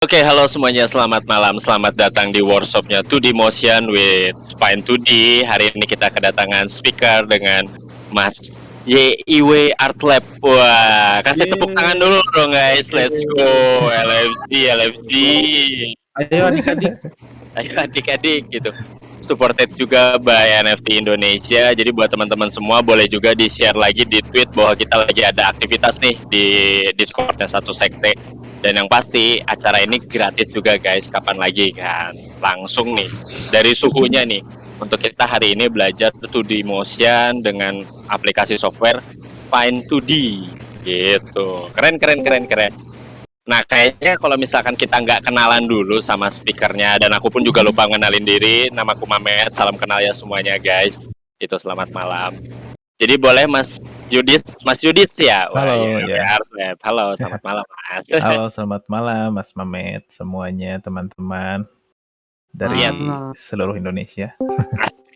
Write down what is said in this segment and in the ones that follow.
Oke, halo semuanya, selamat malam. Selamat datang di workshopnya 2D Motion with Spine 2D. Hari ini kita kedatangan speaker dengan Mas YIW Art Lab. Wah, kasih tepuk tangan dulu dong guys. Let's go. LFG, LFG. Ayo adik-adik. Ayo adik-adik gitu. Supported juga by NFT Indonesia. Jadi buat teman-teman semua boleh juga di-share lagi di tweet bahwa kita lagi ada aktivitas nih di Discordnya Satu Sekte. Dan yang pasti acara ini gratis juga guys. Kapan lagi kan? Langsung nih dari suhunya nih. Untuk kita hari ini belajar 2D motion dengan aplikasi software Fine 2D gitu. Keren. Nah, kayaknya kalau misalkan kita nggak kenalan dulu sama speakernya, dan aku pun juga lupa ngenalin diri, namaku Mamet, salam kenal ya semuanya guys. Itu selamat malam. Jadi boleh Mas Yudit ya? Wah, Halo iya, ya. Halo, selamat malam Mas. Halo, selamat malam Mas Mamet, semuanya teman-teman dari Iya, seluruh Indonesia.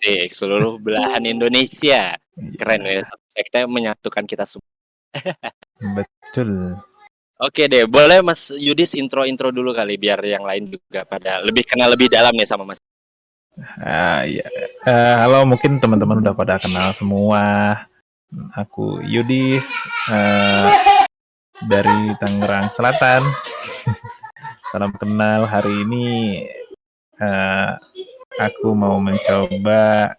asik, seluruh belahan Indonesia. Keren ya, Iya, sekte menyatukan kita semua. betul. Oke deh, boleh Mas Yudis intro dulu kali biar yang lain juga pada lebih kenal lebih dalam nih sama Mas. Ya. Halo, mungkin teman-teman udah pada kenal semua. Aku Yudis dari Tangerang Selatan. Salam kenal. Hari ini eh, aku mau mencoba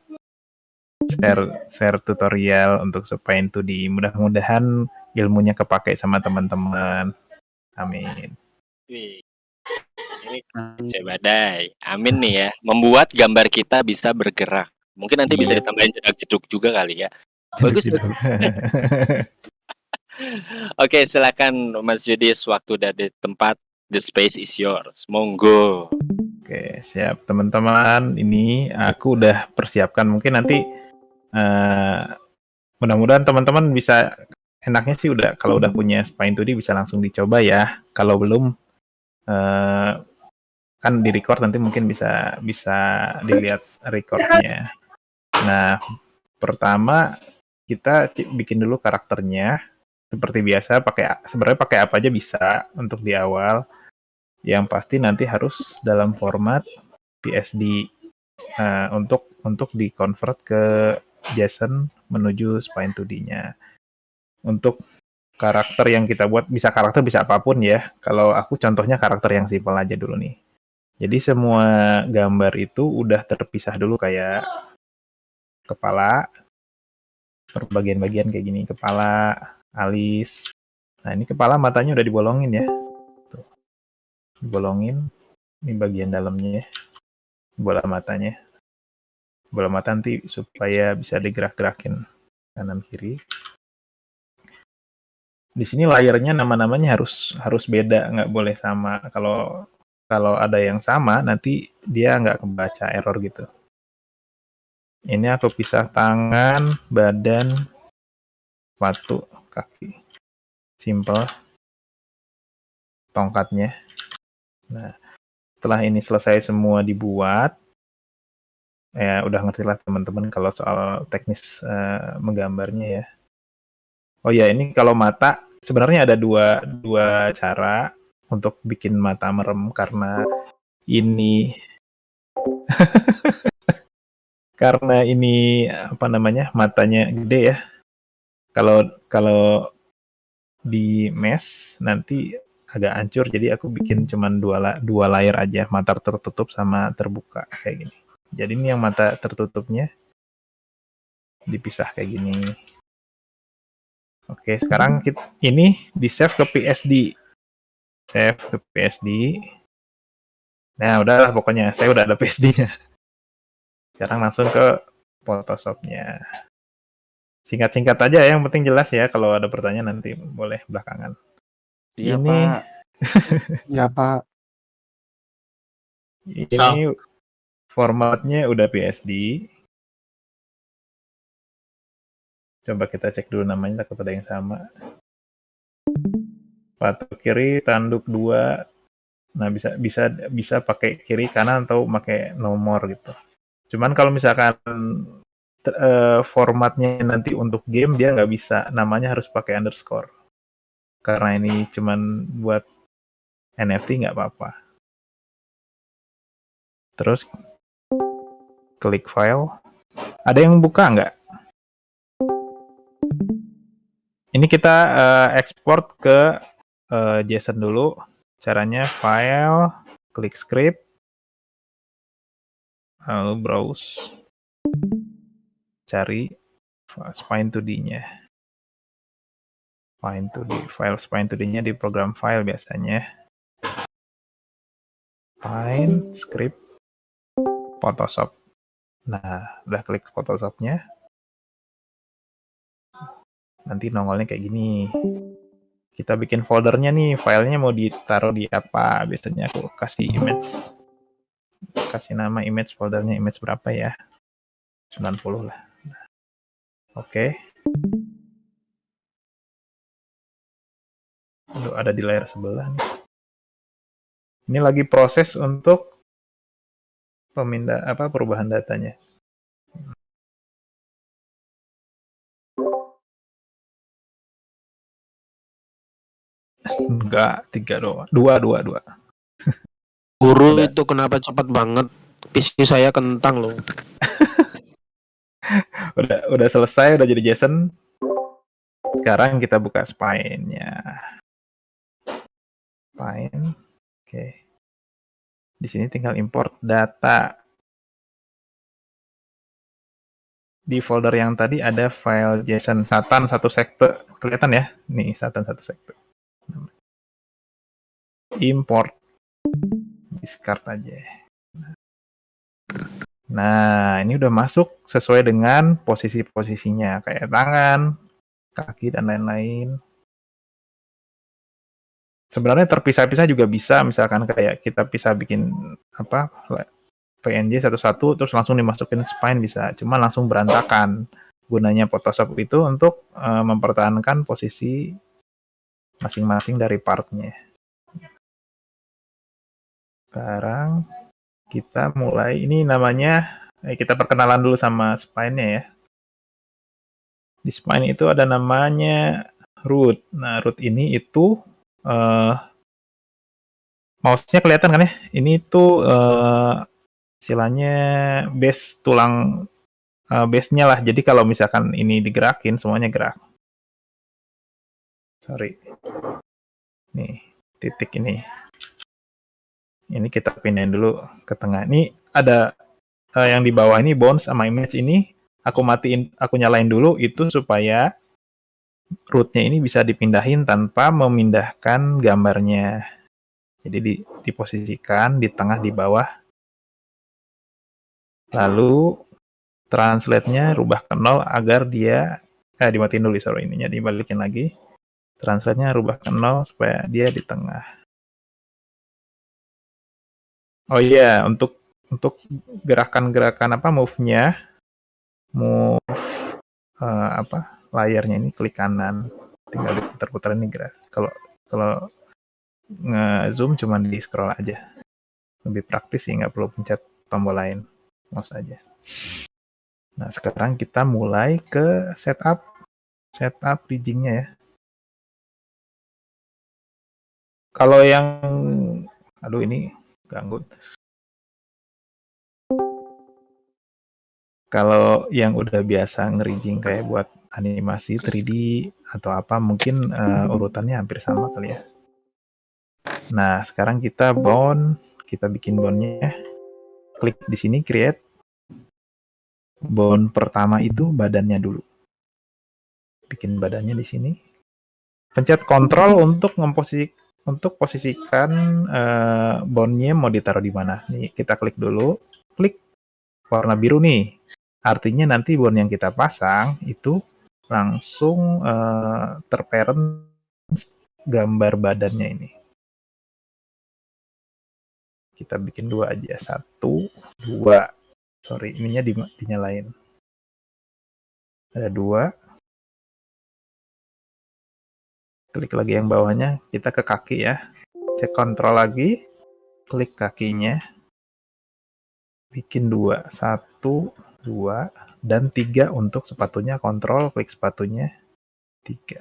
share tutorial untuk Spine 2D. Mudah-mudahan ilmunya kepakai sama teman-teman. Amin. Wih, ini kece badai. Amin nih ya. Membuat gambar kita bisa bergerak. Mungkin nanti bisa Iya. ditambahin jedak-jeduk juga kali ya. Bagus. Oke, silakan Mas Yudis, waktu dan di tempat, the space is yours. Monggo. Oke, siap teman-teman. Ini aku udah persiapkan. Mungkin nanti mudah-mudahan teman-teman bisa, enaknya sih kalau udah punya Spine 2D bisa langsung dicoba ya. Kalau belum eh, kan di record nanti mungkin bisa dilihat recordnya. Nah, pertama kita bikin dulu karakternya. Seperti biasa sebenarnya pakai apa aja bisa untuk di awal. Yang pasti nanti harus dalam format PSD untuk di-convert ke JSON menuju Spine 2D-nya. Untuk karakter yang kita buat, karakter bisa apapun ya. Kalau aku contohnya karakter yang simpel aja dulu nih. Jadi semua gambar itu udah terpisah dulu, kayak kepala, per bagian-bagian kayak gini, kepala, alis. Nah, ini kepala, matanya udah dibolongin ya. Tuh. Dibolongin, ini bagian dalamnya ya. Bola matanya. Bola mata nanti supaya bisa digerak-gerakin kanan kiri. Di sini layernya nama-namanya harus beda, nggak boleh sama. Kalau ada yang sama nanti dia nggak kebaca, error gitu. Ini aku pisah tangan, badan, sepatu, kaki. Simple. Tongkatnya. Nah, setelah ini selesai semua dibuat, ya udah ngerti lah teman-teman kalau soal teknis menggambarnya ya. Oh ya, ini kalau mata sebenarnya ada dua cara untuk bikin mata merem, karena ini apa namanya, matanya gede ya. Kalau kalau di mesh nanti agak hancur, jadi aku bikin cuman dua layer aja, mata tertutup sama terbuka kayak gini. Jadi ini yang mata tertutupnya dipisah kayak gini. Oke, sekarang ini di save ke PSD. Save ke PSD. Nah, udahlah pokoknya saya udah ada PSD-nya. Sekarang langsung ke Photoshop-nya. Singkat-singkat aja ya, yang penting jelas ya. Kalau ada pertanyaan nanti boleh belakangan. Iya, Ini Pak. Iya, Pak. ini formatnya udah PSD. Coba kita cek dulu namanya kepada yang sama. Patok kiri, tanduk 2. Nah, bisa pakai kiri kanan atau pakai nomor gitu. Cuman kalau misalkan formatnya nanti untuk game, dia nggak bisa, namanya harus pakai underscore. Karena ini cuman buat NFT nggak apa-apa. Terus klik file. Ada yang buka nggak? Ini kita ekspor ke JSON dulu. Caranya file, klik script, lalu browse, cari spine 2D-nya. Spine 2D, file spine 2D-nya di program file biasanya. Spine, script, Photoshop. Nah, udah klik Photoshop-nya. Nanti nongolnya kayak gini. Kita bikin foldernya nih, filenya mau ditaruh di apa? Biasanya aku kasih image. Kasih nama image, foldernya image berapa ya? 90 lah. Oke. Aduh, ada di layar sebelah nih. Ini lagi proses untuk perubahan datanya. Enggak, 3 doang. 2. Guru Udah. itu kenapa cepat banget? PC saya kentang loh. Udah selesai, udah jadi JSON. Sekarang kita buka spine-nya. Spine. Oke. Di sini tinggal import data. Di folder yang tadi ada file JSON Satan 1 sekte. Kelihatan ya? Nih, Satan 1 sekte. Import. Discard aja. Nah, ini udah masuk sesuai dengan posisi-posisinya. Kayak tangan, kaki, dan lain-lain. Sebenarnya terpisah-pisah juga bisa. Misalkan kayak kita bisa bikin PNG satu-satu terus langsung dimasukin spine bisa. Cuma langsung berantakan. Gunanya Photoshop itu untuk mempertahankan posisi masing-masing dari partnya. Sekarang kita mulai, ini namanya, kita perkenalan dulu sama spine-nya ya. Di spine itu ada namanya root. Nah, root ini itu mouse-nya kelihatan kan ya? Ini tuh istilahnya base tulang base-nya lah. Jadi kalau misalkan ini digerakin, semuanya gerak. Sorry. Nih, titik ini. Ini kita pindahin dulu ke tengah. Ini ada yang di bawah ini bones sama image ini. Aku nyalain dulu itu supaya root-nya ini bisa dipindahin tanpa memindahkan gambarnya. Jadi diposisikan di tengah di bawah. Lalu translate-nya rubah ke 0 agar dia dimatiin dulu, sorry, ininya dibalikin lagi. Translate-nya rubah ke 0 supaya dia di tengah. Oh iya, untuk gerakan-gerakan move-nya, layarnya ini klik kanan, tinggal diputar-putar ini gerak. Kalau nge-zoom cuma di scroll aja. Lebih praktis sih, nggak perlu pencet tombol lain, mouse aja. Nah, sekarang kita mulai ke setup rigging-nya ya. Kalau yang ini ganggu. Kalau yang udah biasa nge-rigging kayak buat animasi 3D atau apa, mungkin urutannya hampir sama kali ya. Nah, sekarang kita bikin bone-nya. Klik di sini create. Bone pertama itu badannya dulu. Bikin badannya di sini. Pencet Ctrl untuk posisikan bone-nya mau ditaruh di mana. Nih, kita klik dulu. Klik warna biru nih. Artinya nanti bone yang kita pasang itu langsung terparent gambar badannya ini. Kita bikin 2 aja. 1, 2. Sorry, ininya dinyalain. Ada 2. Klik lagi yang bawahnya. Kita ke kaki ya. Cek Ctrl lagi. Klik kakinya. Bikin 2. 1, 2, dan 3 untuk sepatunya. Ctrl, klik sepatunya. 3.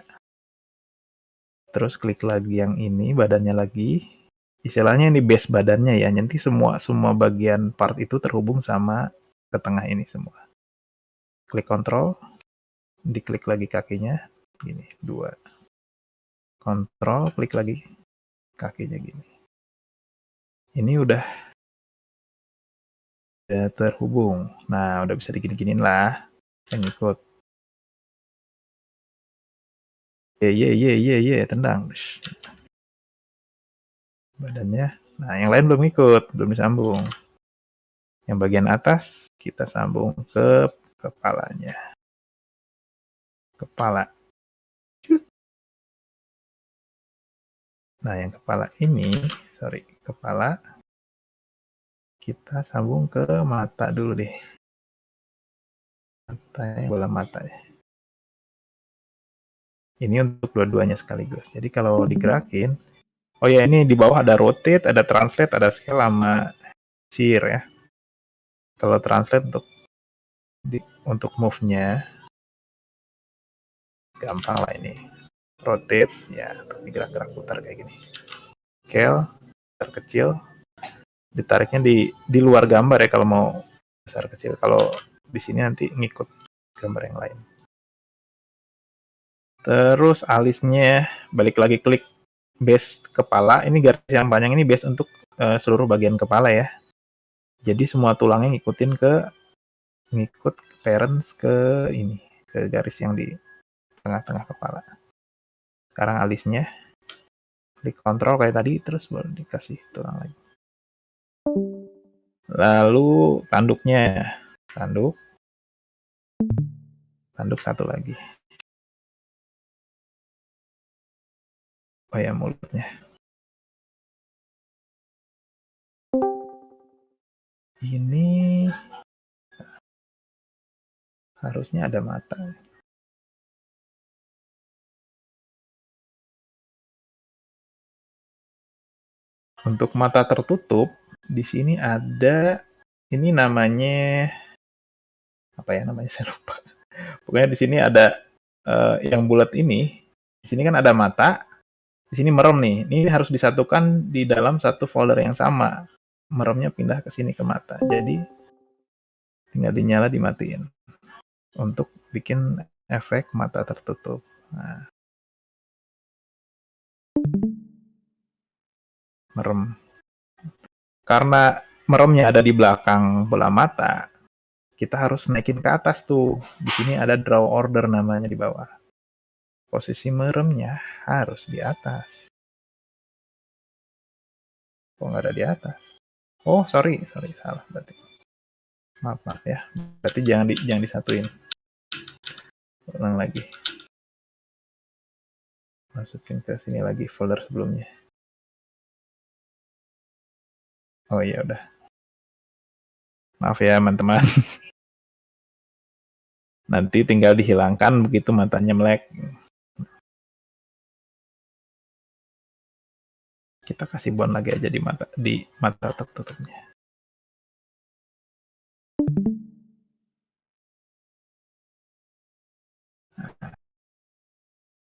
Terus klik lagi yang ini, badannya lagi. istilahnya ini base badannya ya. Nanti semua bagian part itu terhubung sama ke tengah ini semua. Klik kontrol, diklik lagi kakinya, gini, 2. Kontrol, klik lagi kakinya gini. Ini udah terhubung. Nah, udah bisa digini-giniin lah. Yang ikut. Tendang. Badannya. Nah, yang lain belum ikut, belum disambung. Yang bagian atas kita sambung ke kepalanya. Kepala. Nah, yang kepala ini, kepala kita sambung ke mata dulu deh. Bola mata ya. Ini untuk dua-duanya sekaligus. Jadi kalau digerakin, oh ya ini di bawah ada rotate, ada translate, ada scale sama shear ya. Kalau translate untuk move-nya gampang lah ini. Rotate ya untuk digerak-gerak putar kayak gini. Scale terkecil, ditariknya di luar gambar ya kalau mau besar kecil. Kalau di sini nanti ngikut gambar yang lain. Terus alisnya balik lagi klik base kepala. Ini garis yang panjang ini base untuk seluruh bagian kepala ya. Jadi semua tulangnya ngikut parents ke ini, ke garis yang di tengah-tengah kepala. Sekarang alisnya klik kontrol kayak tadi, terus baru dikasih tulang lagi. Lalu tanduknya, tanduk satu lagi. Oh ya, mulutnya. Ini harusnya ada mata. Untuk mata tertutup, di sini ada, ini namanya apa ya namanya, saya lupa. Pokoknya di sini ada yang bulat ini. Di sini kan ada mata, di sini merem nih. Ini harus disatukan di dalam satu folder yang sama. Meremnya pindah ke sini ke mata. Jadi tinggal dinyala dimatiin untuk bikin efek mata tertutup. Nah, merem. Karena meremnya ada di belakang bola mata, kita harus naikin ke atas tuh. Di sini ada draw order namanya di bawah. Posisi meremnya harus di atas. Kok nggak ada di atas? Oh, sorry, salah berarti. Maaf ya. Berarti jangan disatuin. Ulang lagi. Masukin ke sini lagi folder sebelumnya. Oh iya udah. Maaf ya teman-teman. Nanti tinggal dihilangkan begitu matanya melek. Kita kasih bond lagi aja di mata tertutupnya.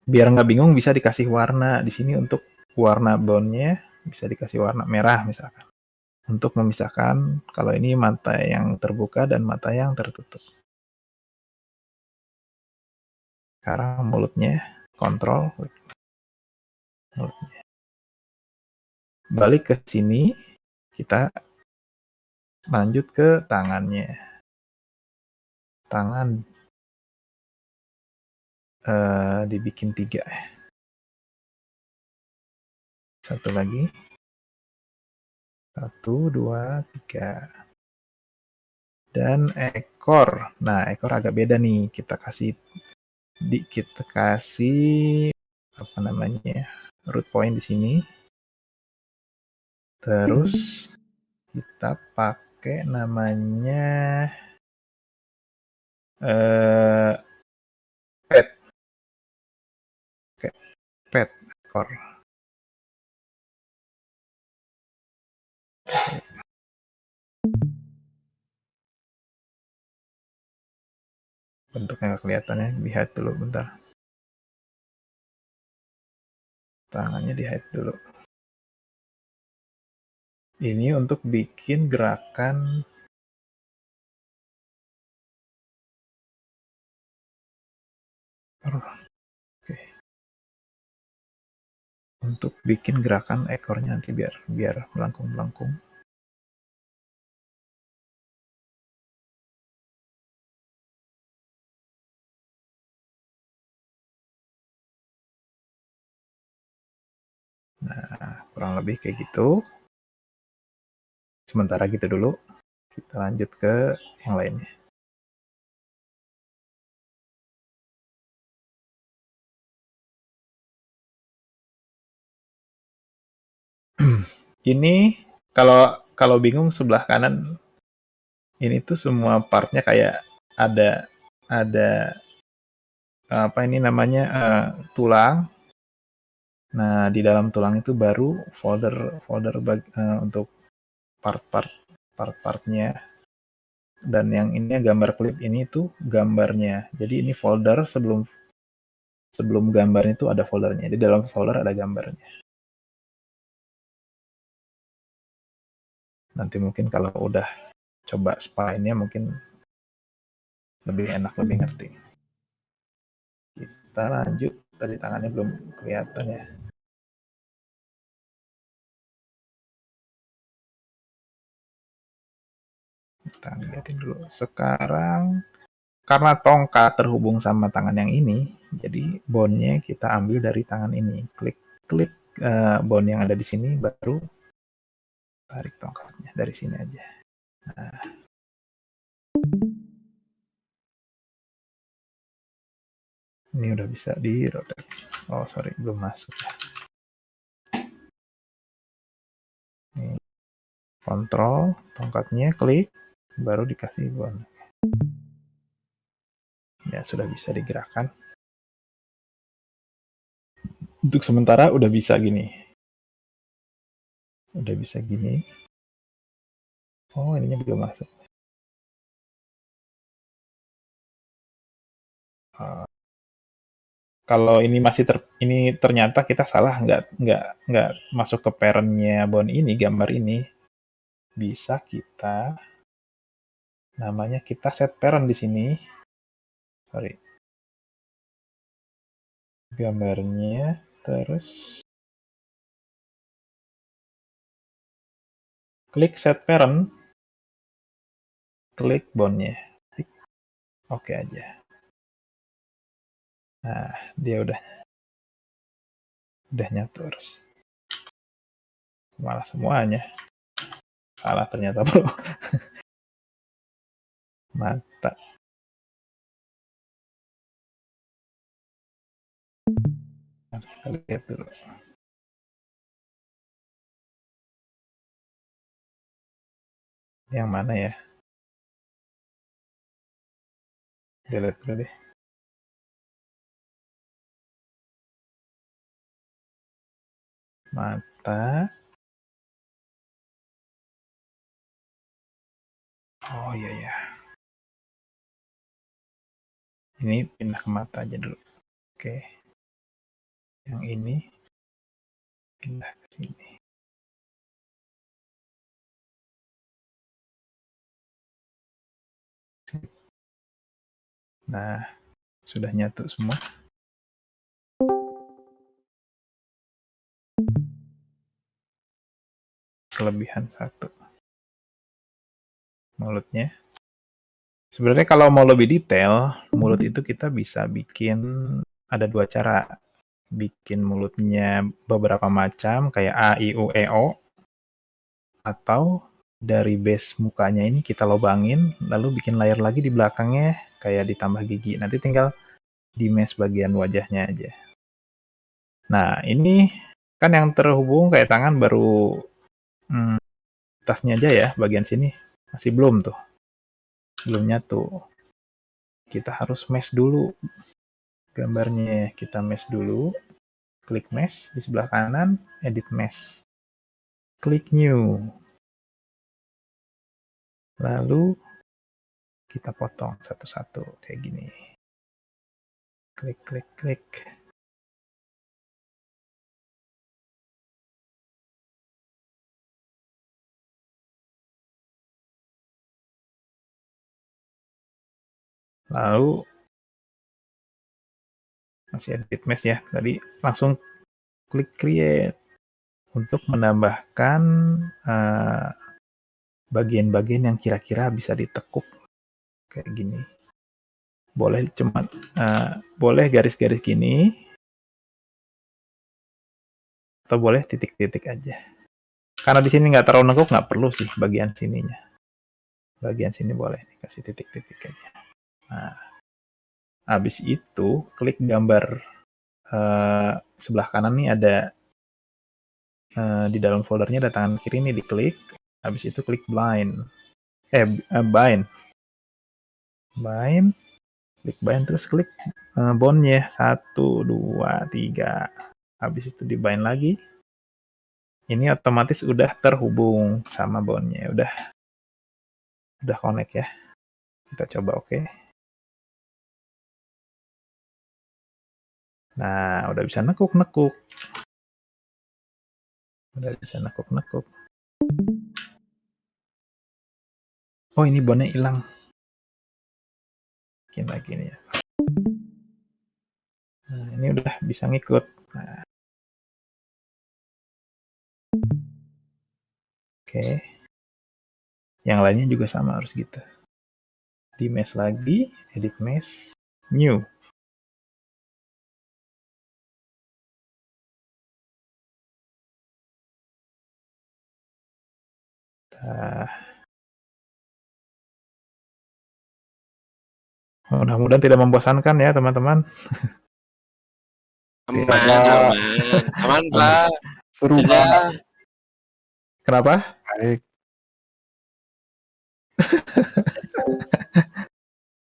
Biar nggak bingung bisa dikasih warna di sini. Untuk warna bondnya bisa dikasih warna merah misalkan, untuk memisahkan kalau ini mata yang terbuka dan mata yang tertutup. Sekarang mulutnya, kontrol mulutnya. Balik ke sini, kita lanjut ke tangannya. Tangan dibikin 3. Satu lagi. 1, 2, 3. Dan ekor. Nah, ekor agak beda nih. Kita kasih apa namanya? Root point di sini. Terus kita pakai namanya pet ekor. Bentuknya nggak kelihatan ya, di hide dulu bentar. Tangannya di hide dulu. Ini untuk bikin gerakan oke. Untuk bikin gerakan ekornya nanti biar melengkung-melengkung. Nah, kurang lebih kayak gitu. Sementara gitu dulu. Kita lanjut ke yang lainnya. Ini kalau bingung sebelah kanan ini tuh semua partnya kayak ada apa ini namanya tulang. Nah, di dalam tulang itu baru folder untuk part-partnya, dan yang ini gambar klip ini tuh gambarnya. Jadi ini folder sebelum gambarnya itu ada foldernya. Di dalam folder ada gambarnya. Nanti mungkin kalau udah coba spine-nya mungkin lebih enak, lebih ngerti. Kita lanjut. Tadi tangannya belum kelihatan ya. Kita lihatin dulu. Sekarang karena tongkat terhubung sama tangan yang ini, jadi bone-nya kita ambil dari tangan ini. Klik bone yang ada di sini, baru tarik tongkatnya dari sini aja. Nah, ini udah bisa di rotate. Oh sorry, belum masuk ya. Ini kontrol tongkatnya, klik, baru dikasih bone. Ya sudah bisa digerakkan. Untuk sementara udah bisa gini. Udah bisa gini. Oh, ininya belum masuk. Kalau ini masih ini ternyata kita salah, nggak masuk ke parent-nya bone ini, gambar ini, bisa kita namanya kita set parent di sini. Sorry. Gambarnya, terus klik set parent, klik bone-nya. Oke aja. Nah, dia udah nyatu terus. Malah semuanya. Salah ternyata, bro. Mata. Kita lihat dulu. Yang mana ya? Delete dulu deh. Mata. Oh iya ya. Ini pindah ke mata aja dulu. Oke. Yang ini pindah ke sini. Nah, sudah nyatu semua. Kelebihan satu. Mulutnya. Sebenarnya kalau mau lebih detail, mulut itu kita bisa bikin ada dua cara. Bikin mulutnya beberapa macam, kayak A, I, U, E, O. Atau dari base mukanya ini kita lobangin, lalu bikin layer lagi di belakangnya, kayak ditambah gigi. Nanti tinggal di mesh bagian wajahnya aja. Nah, ini kan yang terhubung kayak tangan baru tasnya aja ya, bagian sini. Masih belum tuh. Belum nyatu. Kita harus mesh dulu. Gambarnya kita mesh dulu. Klik mesh di sebelah kanan, edit mesh. Klik new. Lalu kita potong satu-satu kayak gini. Klik, klik, klik. Lalu masih edit mesh ya. Tadi langsung klik create untuk menambahkan bagian-bagian yang kira-kira bisa ditekuk kayak gini. Boleh cuma boleh garis-garis gini atau boleh titik-titik aja. Karena di sini nggak terlalu nekuk, nggak perlu sih bagian sininya. Bagian sini boleh nih, kasih titik-titik aja. Nah, habis itu klik gambar sebelah kanan nih ada di dalam foldernya ada tangan kiri nih, diklik. Habis itu klik bind. Bind. Klik bind terus klik bondnya 1, 2, 3. Habis itu di bind lagi. Ini otomatis udah terhubung sama bondnya. Udah connect ya. Kita coba oke. Nah, udah bisa nekuk-nekuk. Udah bisa nekuk-nekuk. Oh, ini bondnya hilang. Bikin lagi nih ya. Nah, ini udah bisa ngikut. Nah. Oke. Yang lainnya juga sama harus gitu. Di mesh lagi, edit mesh, new. Mudah-mudahan tidak membosankan ya teman-teman. Aman, Pak. Seru Aja. banget. Kenapa? Baik.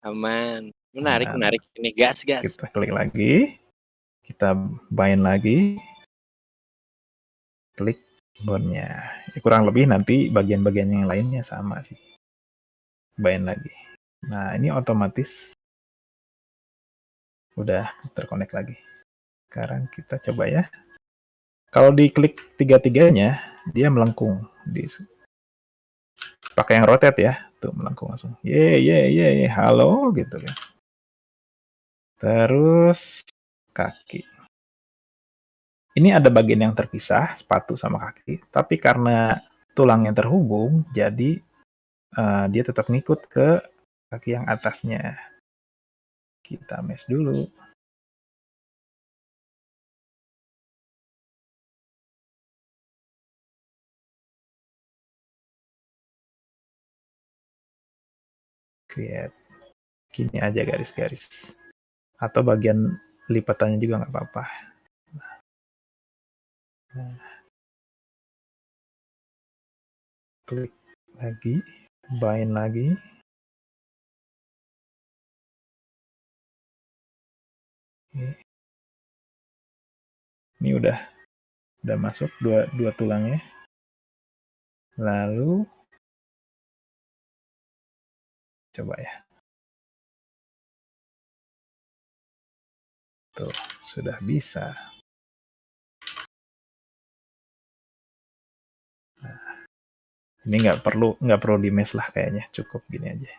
Aman. Menarik. Ini gas. Kita klik lagi. Kita bind lagi. Klik bondnya. Ya, kurang lebih nanti bagian-bagian yang lainnya sama sih. Bind lagi. Nah, ini otomatis udah terkonek lagi. Sekarang kita coba ya. Kalau diklik tiga-tiganya, dia melengkung. Pakai yang rotate ya. Tuh, melengkung langsung. Ye, halo gitu kan. Terus kaki. Ini ada bagian yang terpisah, sepatu sama kaki. Tapi karena tulangnya terhubung, jadi dia tetap ngikut ke kaki yang atasnya. Kita mesh dulu. Create. Gini aja garis-garis. Atau bagian lipatannya juga nggak apa-apa. Nah. Klik lagi. Bind lagi. Oke. Ini udah masuk dua tulangnya. Lalu coba ya. Tuh, sudah bisa. Nah, ini nggak perlu di mesh lah kayaknya, cukup gini aja.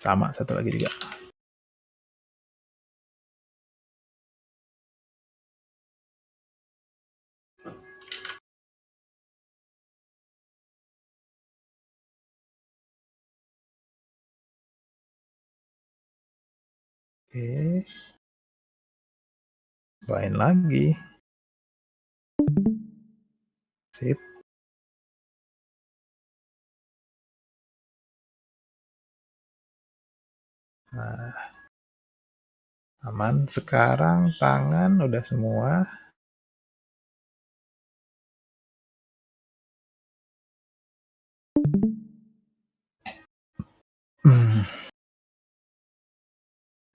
Sama satu lagi juga. Oke. Bind lagi. Sip. Nah, aman. Sekarang tangan udah semua.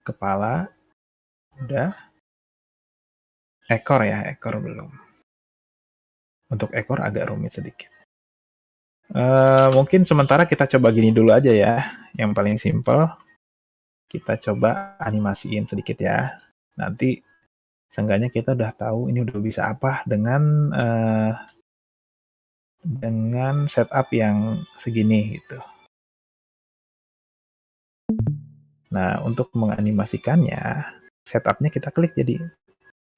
Kepala udah. Ekor ya, ekor belum. Untuk ekor agak rumit sedikit. Mungkin sementara kita coba gini dulu aja ya. Yang paling simple. Kita coba animasiin sedikit ya. Nanti seenggaknya kita udah tahu ini udah bisa apa dengan setup yang segini gitu. Nah, untuk menganimasikannya, setupnya kita klik jadi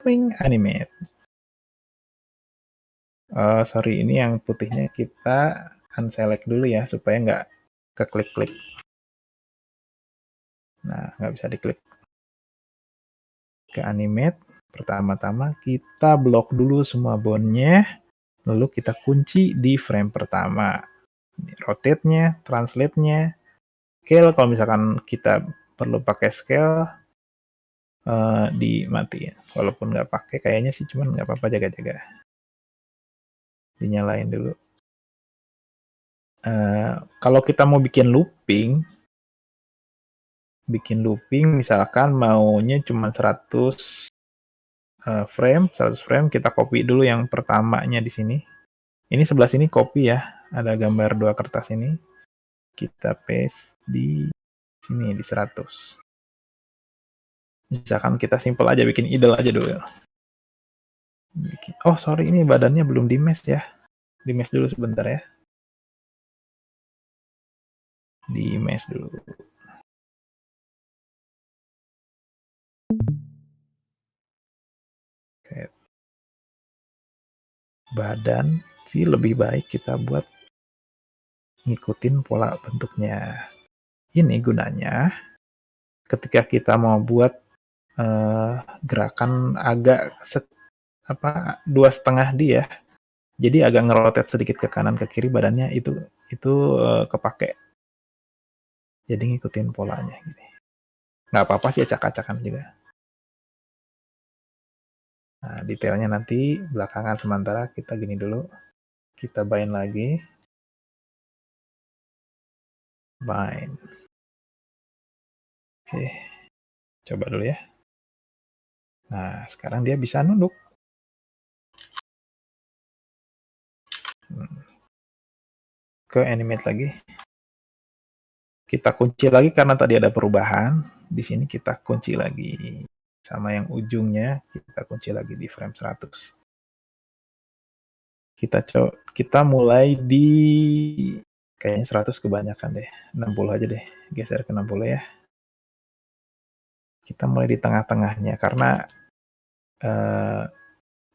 Twing Animate. Sorry, ini yang putihnya kita unselect dulu ya, supaya nggak keklik-klik. Nah, nggak bisa diklik. Ke Animate, pertama-tama kita blok dulu semua bone-nya, lalu kita kunci di frame pertama. Rotate-nya, translate-nya, scale, kalau misalkan kita perlu pakai scale, dimatiin. Walaupun nggak pakai, kayaknya sih cuman nggak apa-apa, jaga-jaga. Dinyalain dulu. Kalau kita mau bikin looping misalkan maunya cuma 100 frame, kita copy dulu yang pertamanya di sini. Ini sebelah sini copy ya, ada gambar 2 kertas ini. Kita paste di sini, di 100. Misalkan kita simple aja, bikin idle aja dulu. Oh sorry, ini badannya belum di mesh ya. Di mesh dulu sebentar ya. Di mesh dulu. Oke. Badan sih lebih baik kita buat ngikutin pola bentuknya. Ini gunanya ketika kita mau buat gerakan agak 2,5 D ya. Jadi agak ngerotate sedikit ke kanan ke kiri badannya itu kepake. Jadi ngikutin polanya gini. Nggak apa-apa sih acak-acakan juga. Nah, detailnya nanti belakangan, sementara kita gini dulu. Kita bind lagi. Bind. Oke. Coba dulu ya. Nah, sekarang dia bisa nunduk. Ke animate lagi. Kita kunci lagi karena tadi ada perubahan. Di sini kita kunci lagi. Sama yang ujungnya kita kunci lagi di frame 100. Kita mulai di kayaknya 100 kebanyakan deh. 60 aja deh. Geser ke 60 ya. Kita mulai di tengah-tengahnya karena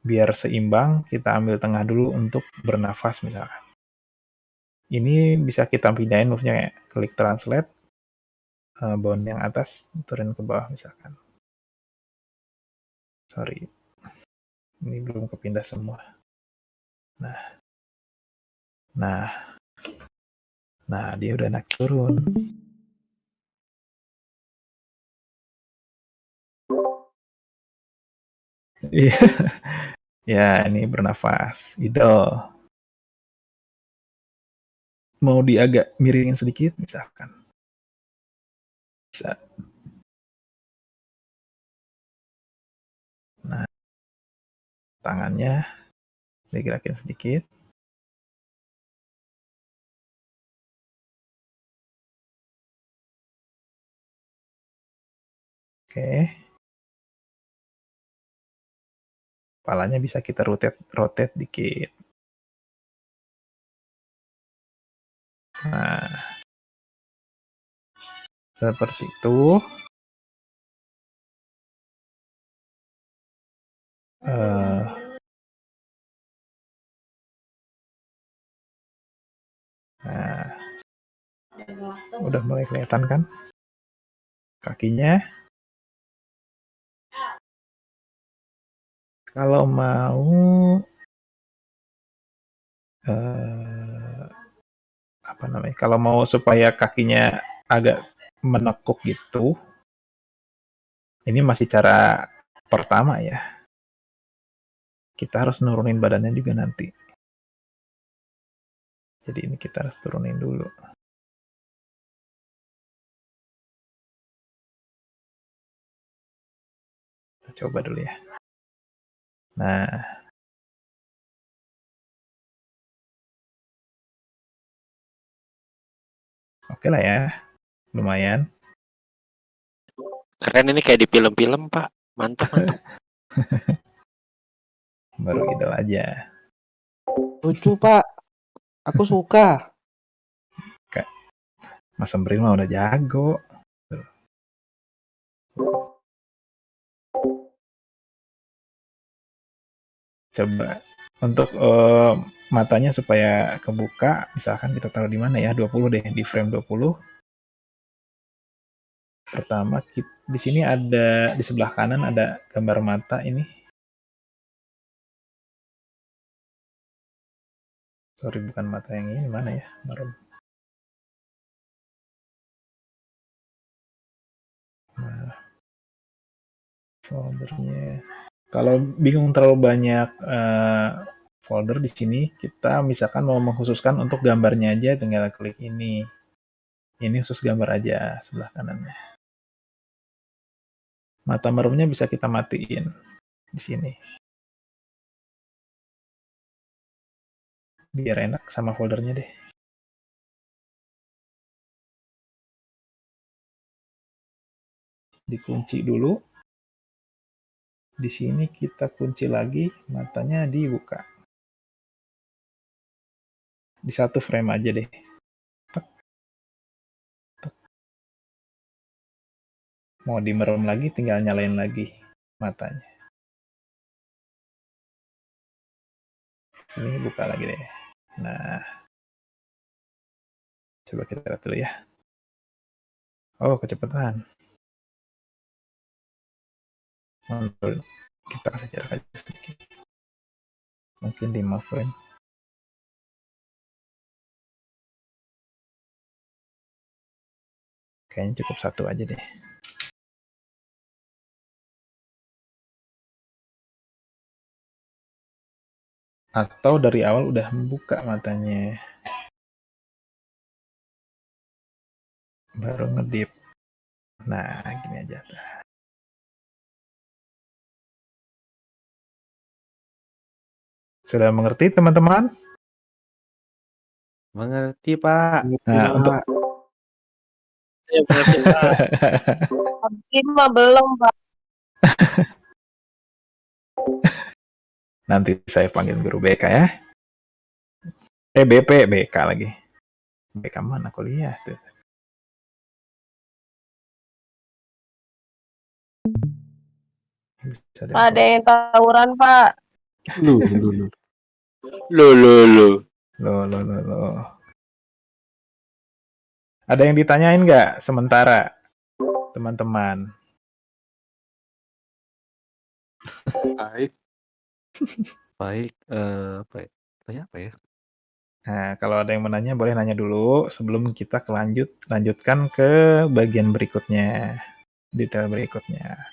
biar seimbang, kita ambil tengah dulu untuk bernafas misalkan. Ini bisa kita pindahin move-nya kayak klik translate, bone yang atas turun ke bawah misalkan. Sorry, ini belum kepindah semua. Nah, dia udah naik turun. Iya. Ya, ini bernafas. Idle. Mau agak miringin sedikit misalkan. Bisa. Nah, tangannya digerakin sedikit. Oke. Kepalanya bisa kita rotate dikit. Nah, seperti itu. Nah, udah mulai kelihatan kan kakinya. Kalau mau kalau mau supaya kakinya agak menekuk gitu, ini masih cara pertama ya. Kita harus nurunin badannya juga nanti. Jadi ini kita harus turunin dulu. Kita coba dulu ya. Nah, oke lah ya, lumayan. Keren, ini kayak di film-film, Pak. Mantap. Baru idol aja. Lucu, Pak. Aku suka. Mas Sembril mah udah jago. Coba untuk matanya supaya kebuka, misalkan kita taruh di mana ya? 20 deh, di frame 20. Pertama di sini ada di sebelah kanan ada gambar mata ini. Sorry, bukan mata yang ini, mana ya? Nah, foldernya. Kalau bingung terlalu banyak folder di sini, kita misalkan mau mengkhususkan untuk gambarnya aja, tinggal klik ini. Ini khusus gambar aja sebelah kanannya. Mata merumnya bisa kita matiin di sini. Biar enak sama foldernya deh. Dikunci dulu. Di sini kita kunci lagi, matanya dibuka. Di satu frame aja deh. Tek. Tek. Mau dimerem lagi, tinggal nyalain lagi matanya. Sini buka lagi deh. Nah, coba kita lihat dulu ya. Oh, kecepatan. Kita kasih jarak aja sedikit. Mungkin 5 frame. Kayaknya cukup satu aja deh. Atau dari awal udah membuka matanya. Baru ngedip. Nah, gini aja. Sudah mengerti teman-teman? Mengerti, Pak. Nah, untuk Mungkin mah belum, Pak. nanti saya panggil guru BK ya. BK lagi. BK mana kuliah tuh? Pak, ada yang tawuran, Pak. Lu. Loh. Ada yang ditanyain nggak sementara, teman-teman? Baik. Tanya apa ya? Nah, kalau ada yang menanya boleh nanya dulu sebelum kita lanjutkan ke bagian berikutnya, detail berikutnya.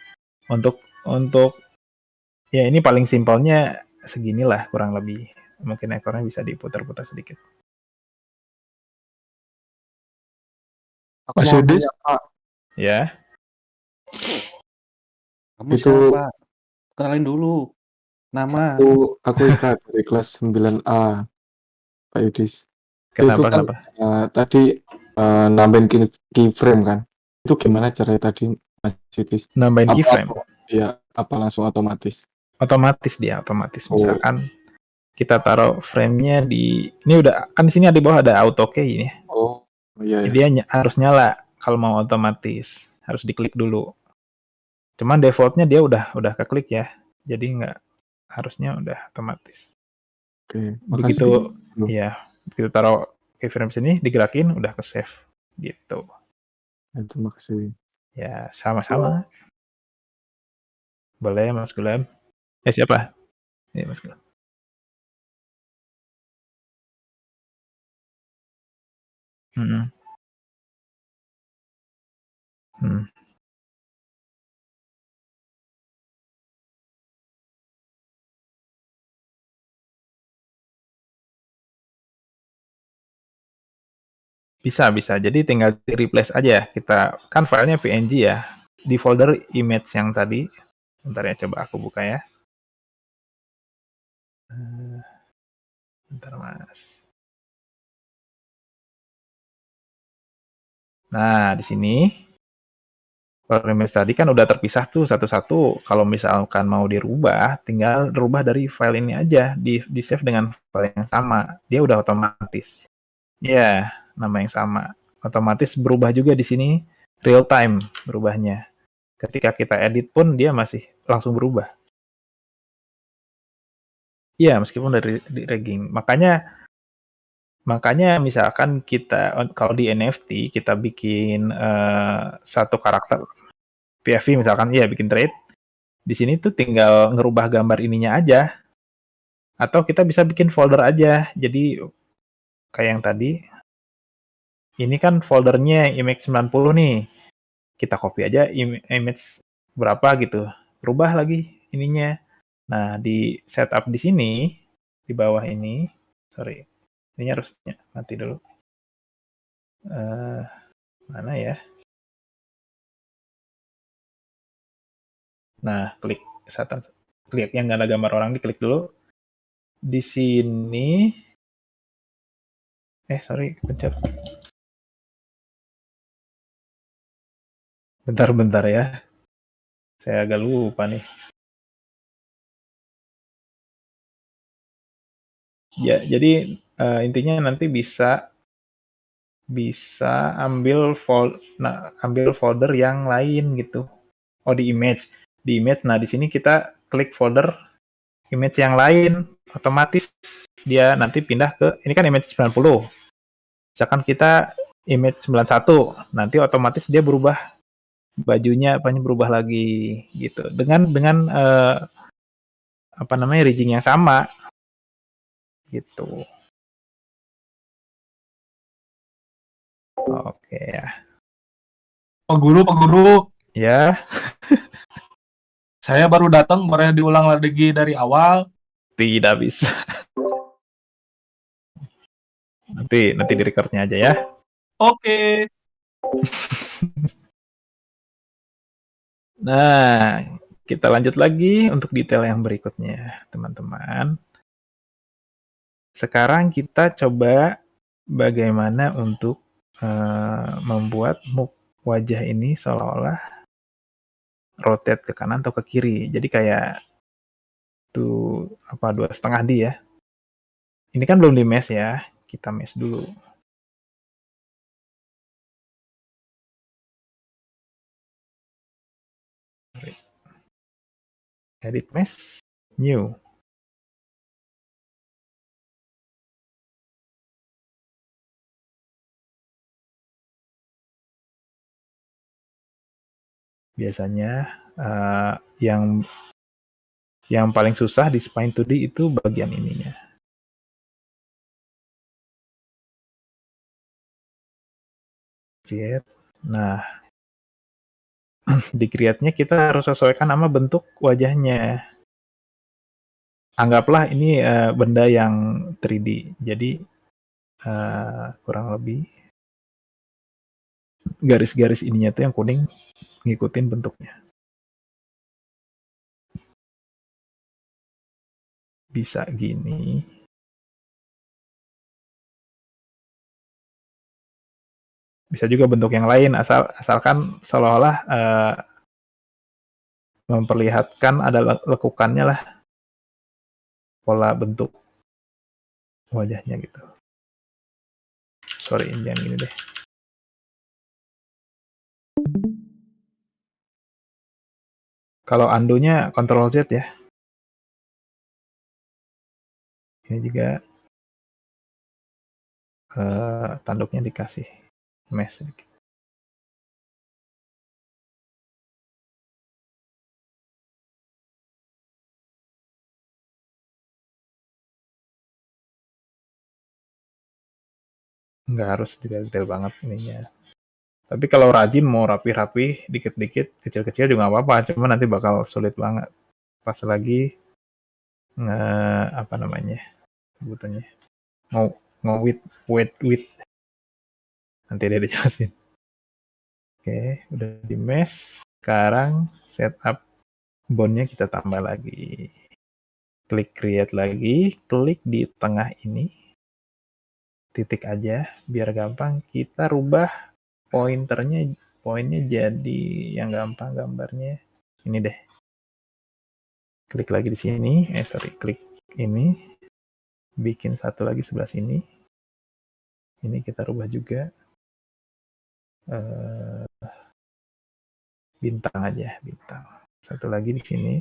Untuk ya ini paling simpelnya seginilah kurang lebih. Mungkin ekornya bisa diputar-putar sedikit. Mas Yudis, Ya. Kamu Itu- siapa? Kenalin dulu. Nama. aku Ika dari kelas 9A, Pak Yudis. Kenapa? Itu kan, tadi nambahin keyframe kan? Itu gimana caranya tadi, Mas Yudis? Nambahin Apa keyframe. Iya, apa langsung otomatis? Otomatis. Oh. Misalkan kita taruh frame-nya ini udah kan di sini di bawah ada auto key ini. Oh, iya ya. Dia harus nyala kalau mau otomatis, harus diklik dulu. Cuman defaultnya dia udah keklik ya, jadi nggak harusnya udah otomatis. Oke, Begitu makasih. ya, begitu taruh keyframe sini digerakin udah ke save gitu. Terima kasih. Ya sama-sama. Boleh Mas Gulam. Siapa? Ya Mas Gulam. Hmm. Bisa. Jadi tinggal di replace aja. Kita kan filenya PNG ya. Di folder image yang tadi. Bentar ya, coba aku buka ya. Bentar Mas. Nah, di sini folder image tadi kan udah terpisah tuh satu-satu. Kalau misalkan mau dirubah, tinggal rubah dari file ini aja. Di save dengan file yang sama. Dia udah otomatis. Ya, nama yang sama. Otomatis berubah juga di sini real time berubahnya. Ketika kita edit pun dia masih langsung berubah. Iya, meskipun dari di rigging. Makanya misalkan kita kalau di NFT kita bikin satu karakter PFV misalkan, ya bikin trade. Di sini tuh tinggal ngerubah gambar ininya aja. Atau kita bisa bikin folder aja. Jadi kayak yang tadi, ini kan foldernya image 90 nih. Kita copy aja image berapa gitu. Rubah lagi ininya. Nah, di setup di sini, di bawah ini, sorry, ini harusnya mati dulu. Mana ya? Nah, klik klik yang nggak ada gambar orang, diklik dulu. Di sini, sorry, pencet. Bentar ya. Saya agak lupa nih. Ya, jadi intinya nanti bisa ambil folder yang lain gitu. Oh, di image. Nah di sini kita klik folder image yang lain, otomatis dia nanti pindah ke, ini kan image 90. Misalkan kita image 91, nanti otomatis dia berubah bajunya apanya berubah lagi gitu. Dengan rigging yang sama gitu. Oke ya. Pak Guru, Ya, saya baru datang, boleh diulang lagi dari awal. tidak bisa. Nanti di recordnya aja ya. Oke. Nah, kita lanjut lagi untuk detail yang berikutnya, teman-teman. Sekarang kita coba bagaimana untuk membuat wajah ini seolah-olah rotate ke kanan atau ke kiri. Jadi kayak tuh 2,5D ya. Ini kan belum di mesh ya. Kita mesh dulu. Edit mesh, new. Biasanya yang paling susah di Spine 2D itu bagian ininya. Create. Nah, di create-nya kita harus sesuaikan sama bentuk wajahnya. Anggaplah ini benda yang 3D. Jadi kurang lebih garis-garis ininya tuh yang kuning ngikutin bentuknya. Bisa gini. Bisa juga bentuk yang lain, asalkan seolah-olah memperlihatkan ada lekukannya lah, pola bentuk wajahnya gitu. Sorry, jangan gini deh. Kalau undo-nya Ctrl Z ya. Ini juga tanduknya dikasih mesh sedikit. Nggak harus detail-detail banget ininya. Tapi kalau rajin mau rapi-rapi, dikit-dikit, kecil-kecil juga nggak apa-apa. Cuma nanti bakal sulit banget. Pas lagi sebutannya mau with. Nanti dia dijelasin. Oke, udah di mesh. Sekarang setup bone-nya kita tambah lagi. Klik create lagi, klik di tengah ini. Titik aja, biar gampang. Kita rubah poinnya jadi yang gampang gambarnya. Ini deh. Klik lagi di sini. Klik ini. Bikin satu lagi sebelah sini. Ini kita rubah juga. Bintang. Satu lagi di sini.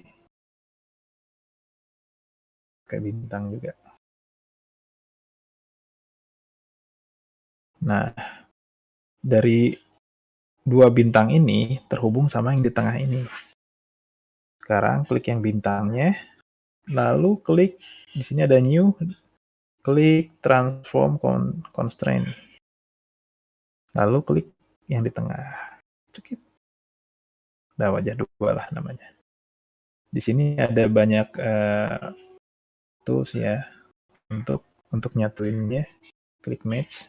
kayak bintang juga. Nah, dari dua bintang ini terhubung sama yang di tengah ini. Sekarang klik yang bintangnya, lalu klik di sini ada new, klik transform constraint. Lalu klik yang di tengah. Cekit. Ada wajah dua lah namanya. Di sini ada banyak tools ya untuk nyatuinnya. Klik match.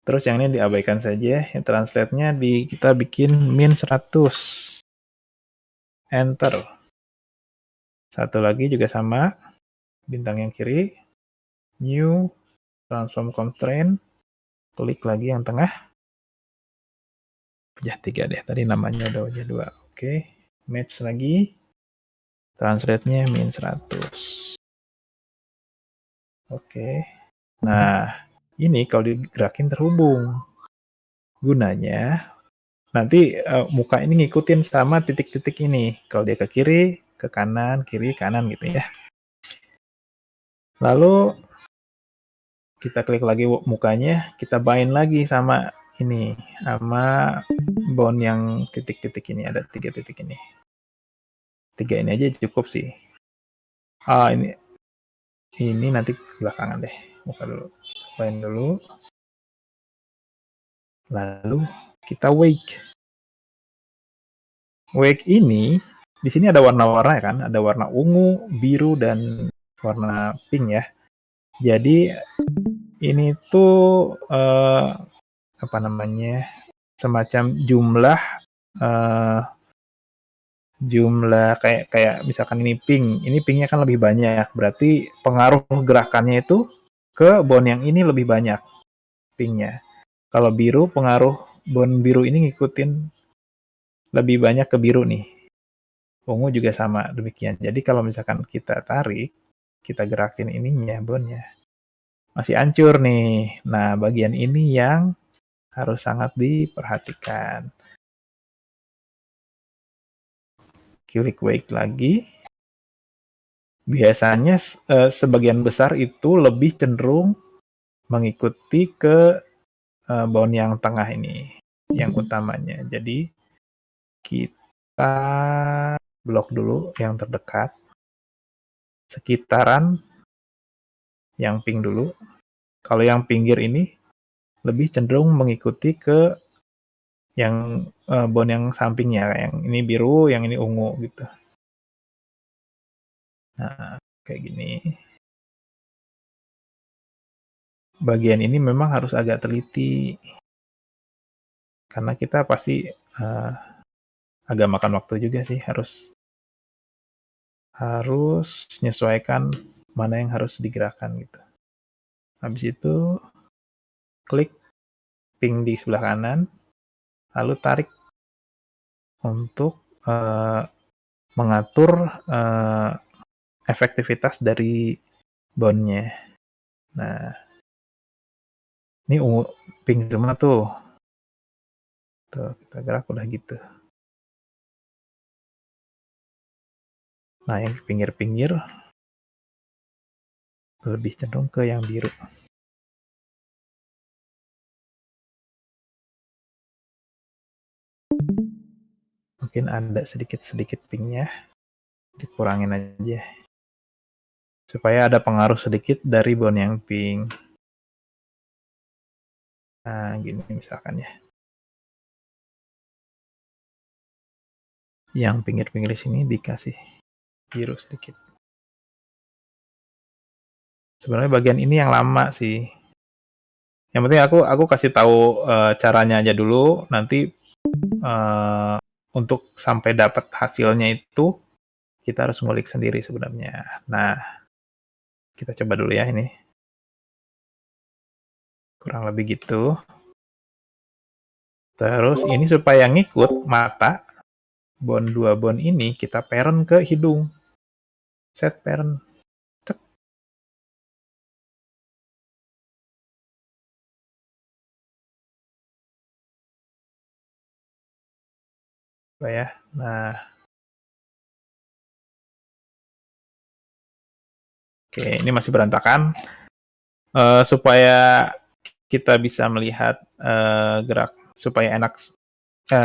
Terus yang ini diabaikan saja. Yang translate-nya kita bikin min 100. Enter. Satu lagi juga sama. Bintang yang kiri. New. Transform constraint. Klik lagi yang tengah. Wajah 3 deh. Tadi namanya udah wajah 2. Oke. Match lagi. Translate-nya min 100. Oke. Nah, ini kalau digerakin terhubung. Gunanya nanti muka ini ngikutin sama titik-titik ini. Kalau dia ke kiri, ke kanan, kiri, kanan gitu ya. Lalu kita klik lagi mukanya, kita bind lagi sama ini, sama bone yang titik-titik ini, ada 3 titik ini. 3 ini aja cukup sih. Ini nanti belakangan deh. Buka dulu. Bind dulu. Lalu kita wake. Wake ini di sini ada warna-warna kan, ada warna ungu, biru dan warna pink ya. Jadi ini tuh apa namanya? Semacam jumlah kayak misalkan ini pink, ini pinknya kan lebih banyak, berarti pengaruh gerakannya itu ke bone yang ini lebih banyak pinknya. Kalau biru, pengaruh bone biru ini ngikutin lebih banyak ke biru nih. Ungu juga sama demikian. Jadi kalau misalkan kita tarik, kita gerakin ininya, bone-nya, masih hancur nih. Nah, bagian ini yang harus sangat diperhatikan. Klik wake lagi. Biasanya sebagian besar itu lebih cenderung mengikuti ke bone yang tengah ini, yang utamanya. Jadi kita blok dulu yang terdekat, sekitaran yang pink dulu. Kalau yang pinggir ini lebih cenderung mengikuti ke yang bone yang sampingnya, yang ini biru, yang ini ungu gitu. Nah, kayak gini. Bagian ini memang harus agak teliti. Karena kita pasti agak makan waktu juga sih, harus menyesuaikan mana yang harus digerakkan gitu. Habis itu klik pink di sebelah kanan, lalu tarik untuk mengatur efektivitas dari bone-nya. Nah, ini ungu pink semua tuh. Tuh, kita gerak udah gitu. Nah, yang pinggir-pinggir lebih cenderung ke yang biru. Mungkin ada sedikit-sedikit pinknya, dikurangin aja. Supaya ada pengaruh sedikit dari bone yang pink. Nah, gini misalkan ya. Yang pinggir-pinggir sini dikasih biru sedikit. Sebenarnya bagian ini yang lama sih. Yang penting aku kasih tahu caranya aja dulu. Nanti untuk sampai dapat hasilnya itu kita harus ngulik sendiri sebenarnya. Nah, kita coba dulu ya ini. Kurang lebih gitu. Terus ini supaya ngikut mata, bone 2 bone ini kita parent ke hidung. Set parent. Cek. Ya. Nah, Oke, ini masih berantakan. Supaya kita bisa melihat gerak, supaya enak,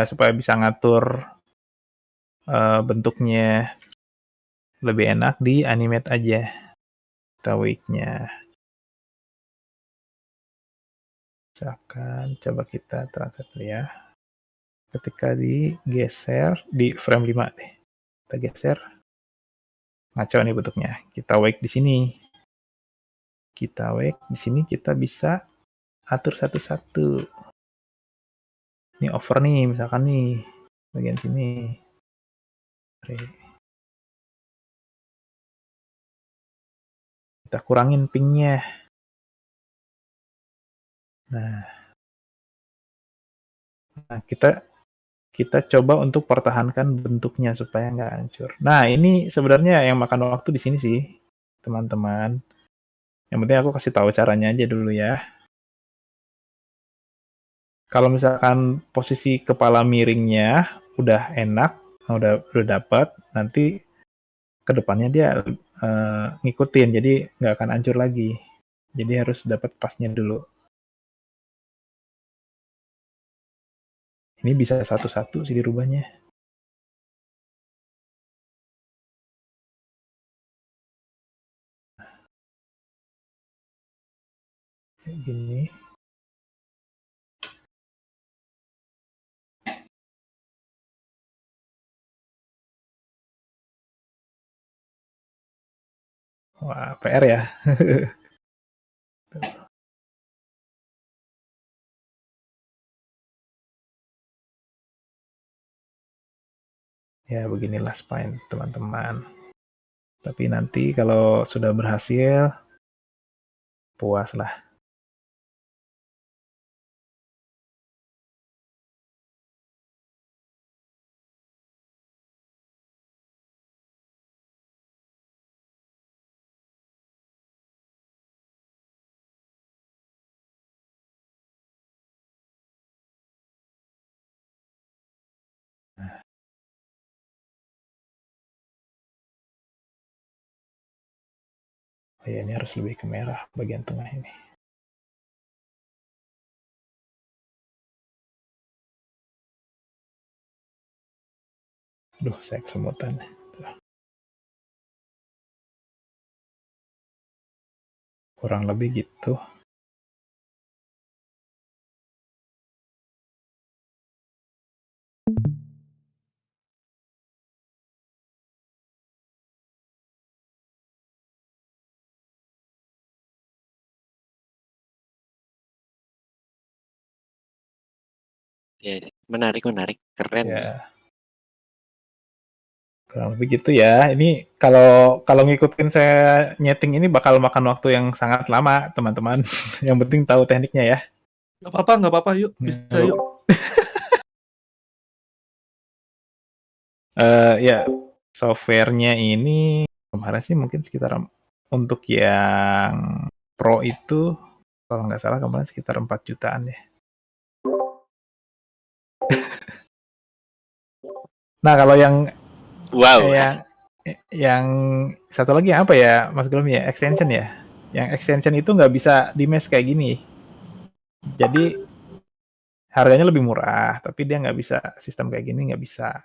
supaya bisa ngatur bentuknya lebih enak, di animate aja kita wake-nya. Misalkan coba kita translate dulu ya. Ketika digeser di frame 5 deh. Kita geser. Ngaco nih bentuknya. Kita wake di sini. Kita wake di sini, kita bisa atur satu-satu. Ini over nih, misalkan nih bagian sini. Kita kurangin pingnya. Nah, kita coba untuk pertahankan bentuknya supaya nggak hancur. Nah, ini sebenarnya yang makan waktu di sini sih, teman-teman. Yang penting aku kasih tahu caranya aja dulu ya. Kalau misalkan posisi kepala miringnya udah enak, udah dapat, nanti kedepannya dia ngikutin, jadi nggak akan hancur lagi. Jadi harus dapat pasnya dulu. Ini bisa satu-satu sih dirubahnya. Kayak gini. Wah, PR ya. Ya, beginilah spine, teman-teman. Tapi nanti kalau sudah berhasil, puas lah. Oh ya, ini harus lebih ke merah bagian tengah ini. Duh, saya kesemutan. Kurang lebih gitu. Ya, menarik, keren. Ya. Kurang lebih gitu ya. Ini kalau ngikutin saya nyeting ini bakal makan waktu yang sangat lama, teman-teman. Yang penting tahu tekniknya ya. Nggak apa-apa, yuk. Bisa yuk. Ya, softwarenya ini kemarin sih mungkin sekitar, untuk yang Pro itu kalau nggak salah kemarin sekitar 4 jutaan ya. Nah, kalau yang Wow. yang satu lagi apa ya, Mas Gulmi ya, extension ya. Yang extension itu nggak bisa di mesh kayak gini. Jadi harganya lebih murah, tapi dia nggak bisa sistem kayak gini, nggak bisa.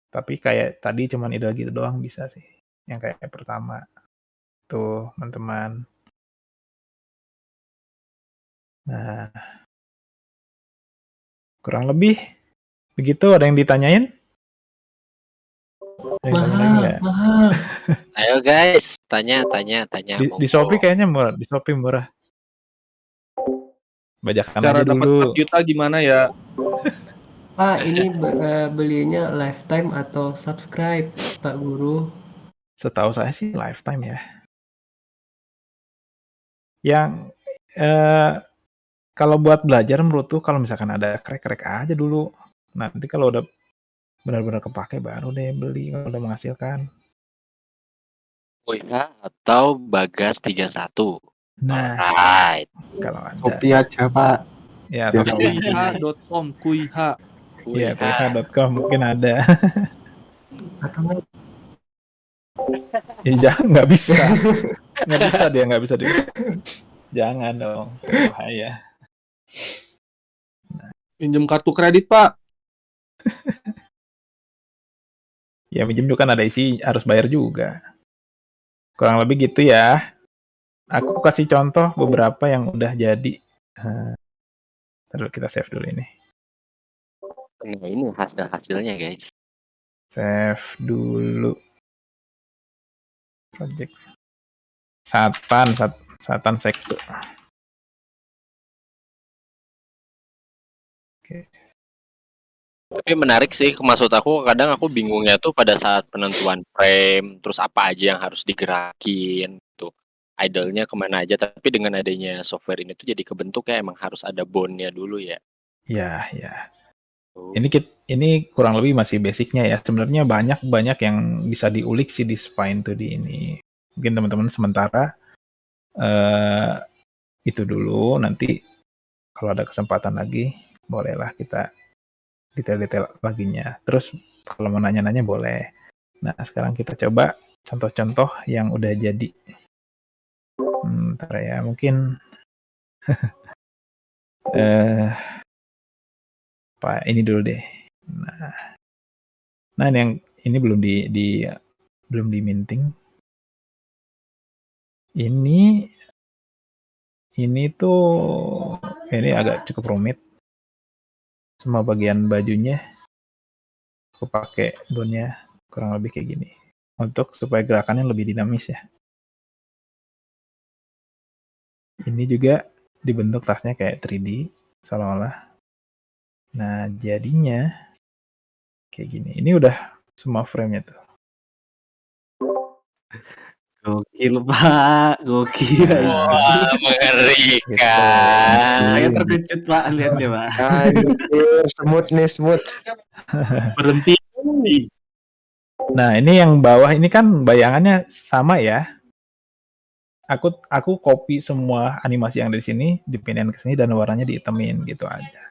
Tapi kayak tadi cuman ide gitu doang bisa sih. Yang kayak pertama. Tuh, teman-teman. Nah, kurang lebih begitu. Ada yang ditanyain? Mahal. Ayo guys, tanya. Di Shopee kayaknya murah. Di Shopee murah. Bajakan Cara aja dapat dulu. 4 juta gimana ya? Pak, ini belinya lifetime atau subscribe, Pak Guru? Setahu saya sih lifetime ya. Yang kalau buat belajar menurutku kalau misalkan ada crack aja dulu. Nanti kalau udah benar-benar kepake baru deh beli kalau udah menghasilkan. WH atau Bagas 31. Nah, Alright. kalau ada. Shopee aja, Pak. Ya, Ya, atau Kuiha.com, Kuiha. ya, kuiha.com mungkin ada. Atau nggak? Ya, jangan, nggak bisa. Nggak bisa dia, nggak bisa dia. Jangan dong, bahaya. Pinjam kartu kredit, Pak. Ya minjem juga kan ada isi, harus bayar juga. Kurang lebih gitu ya. Aku kasih contoh beberapa yang udah jadi. Terus kita save dulu ini. Nah, ini hasilnya guys. Save dulu. Project. Satan Sekto. Oke. Tapi menarik sih, maksud aku kadang aku bingungnya tuh pada saat penentuan frame, terus apa aja yang harus digerakin, tuh idle-nya kemana aja. Tapi dengan adanya software ini tuh jadi kebentuk ya emang harus ada bone-nya dulu ya. Ya, ya. Tuh. Ini kurang lebih masih basicnya ya. Sebenarnya banyak yang bisa diulik sih di Spine 2D ini. Mungkin teman-teman sementara itu dulu. Nanti kalau ada kesempatan lagi, bolehlah kita detail-detail laginya. Terus kalau mau nanya-nanya boleh. Nah, sekarang kita coba contoh-contoh yang udah jadi. Ntar ya, mungkin Pak ini dulu deh. Nah ini belum belum di minting. Ini tuh ini agak cukup rumit. Semua bagian bajunya aku pakai bone-nya kurang lebih kayak gini. Untuk supaya gerakannya lebih dinamis ya. Ini juga dibentuk tasnya kayak 3D seolah-olah. Nah, jadinya kayak gini. Ini udah semua frame-nya tuh. Gokil, Pak. Gokil. Wah, mengerikan. Saya terkejut, Pak, lihatnya, Pak. Anjir, smooth. Berhenti. Nah, ini yang bawah ini kan bayangannya sama ya. Aku copy semua animasi yang dari sini, dipindahin ke sini dan warnanya dihitamin gitu aja.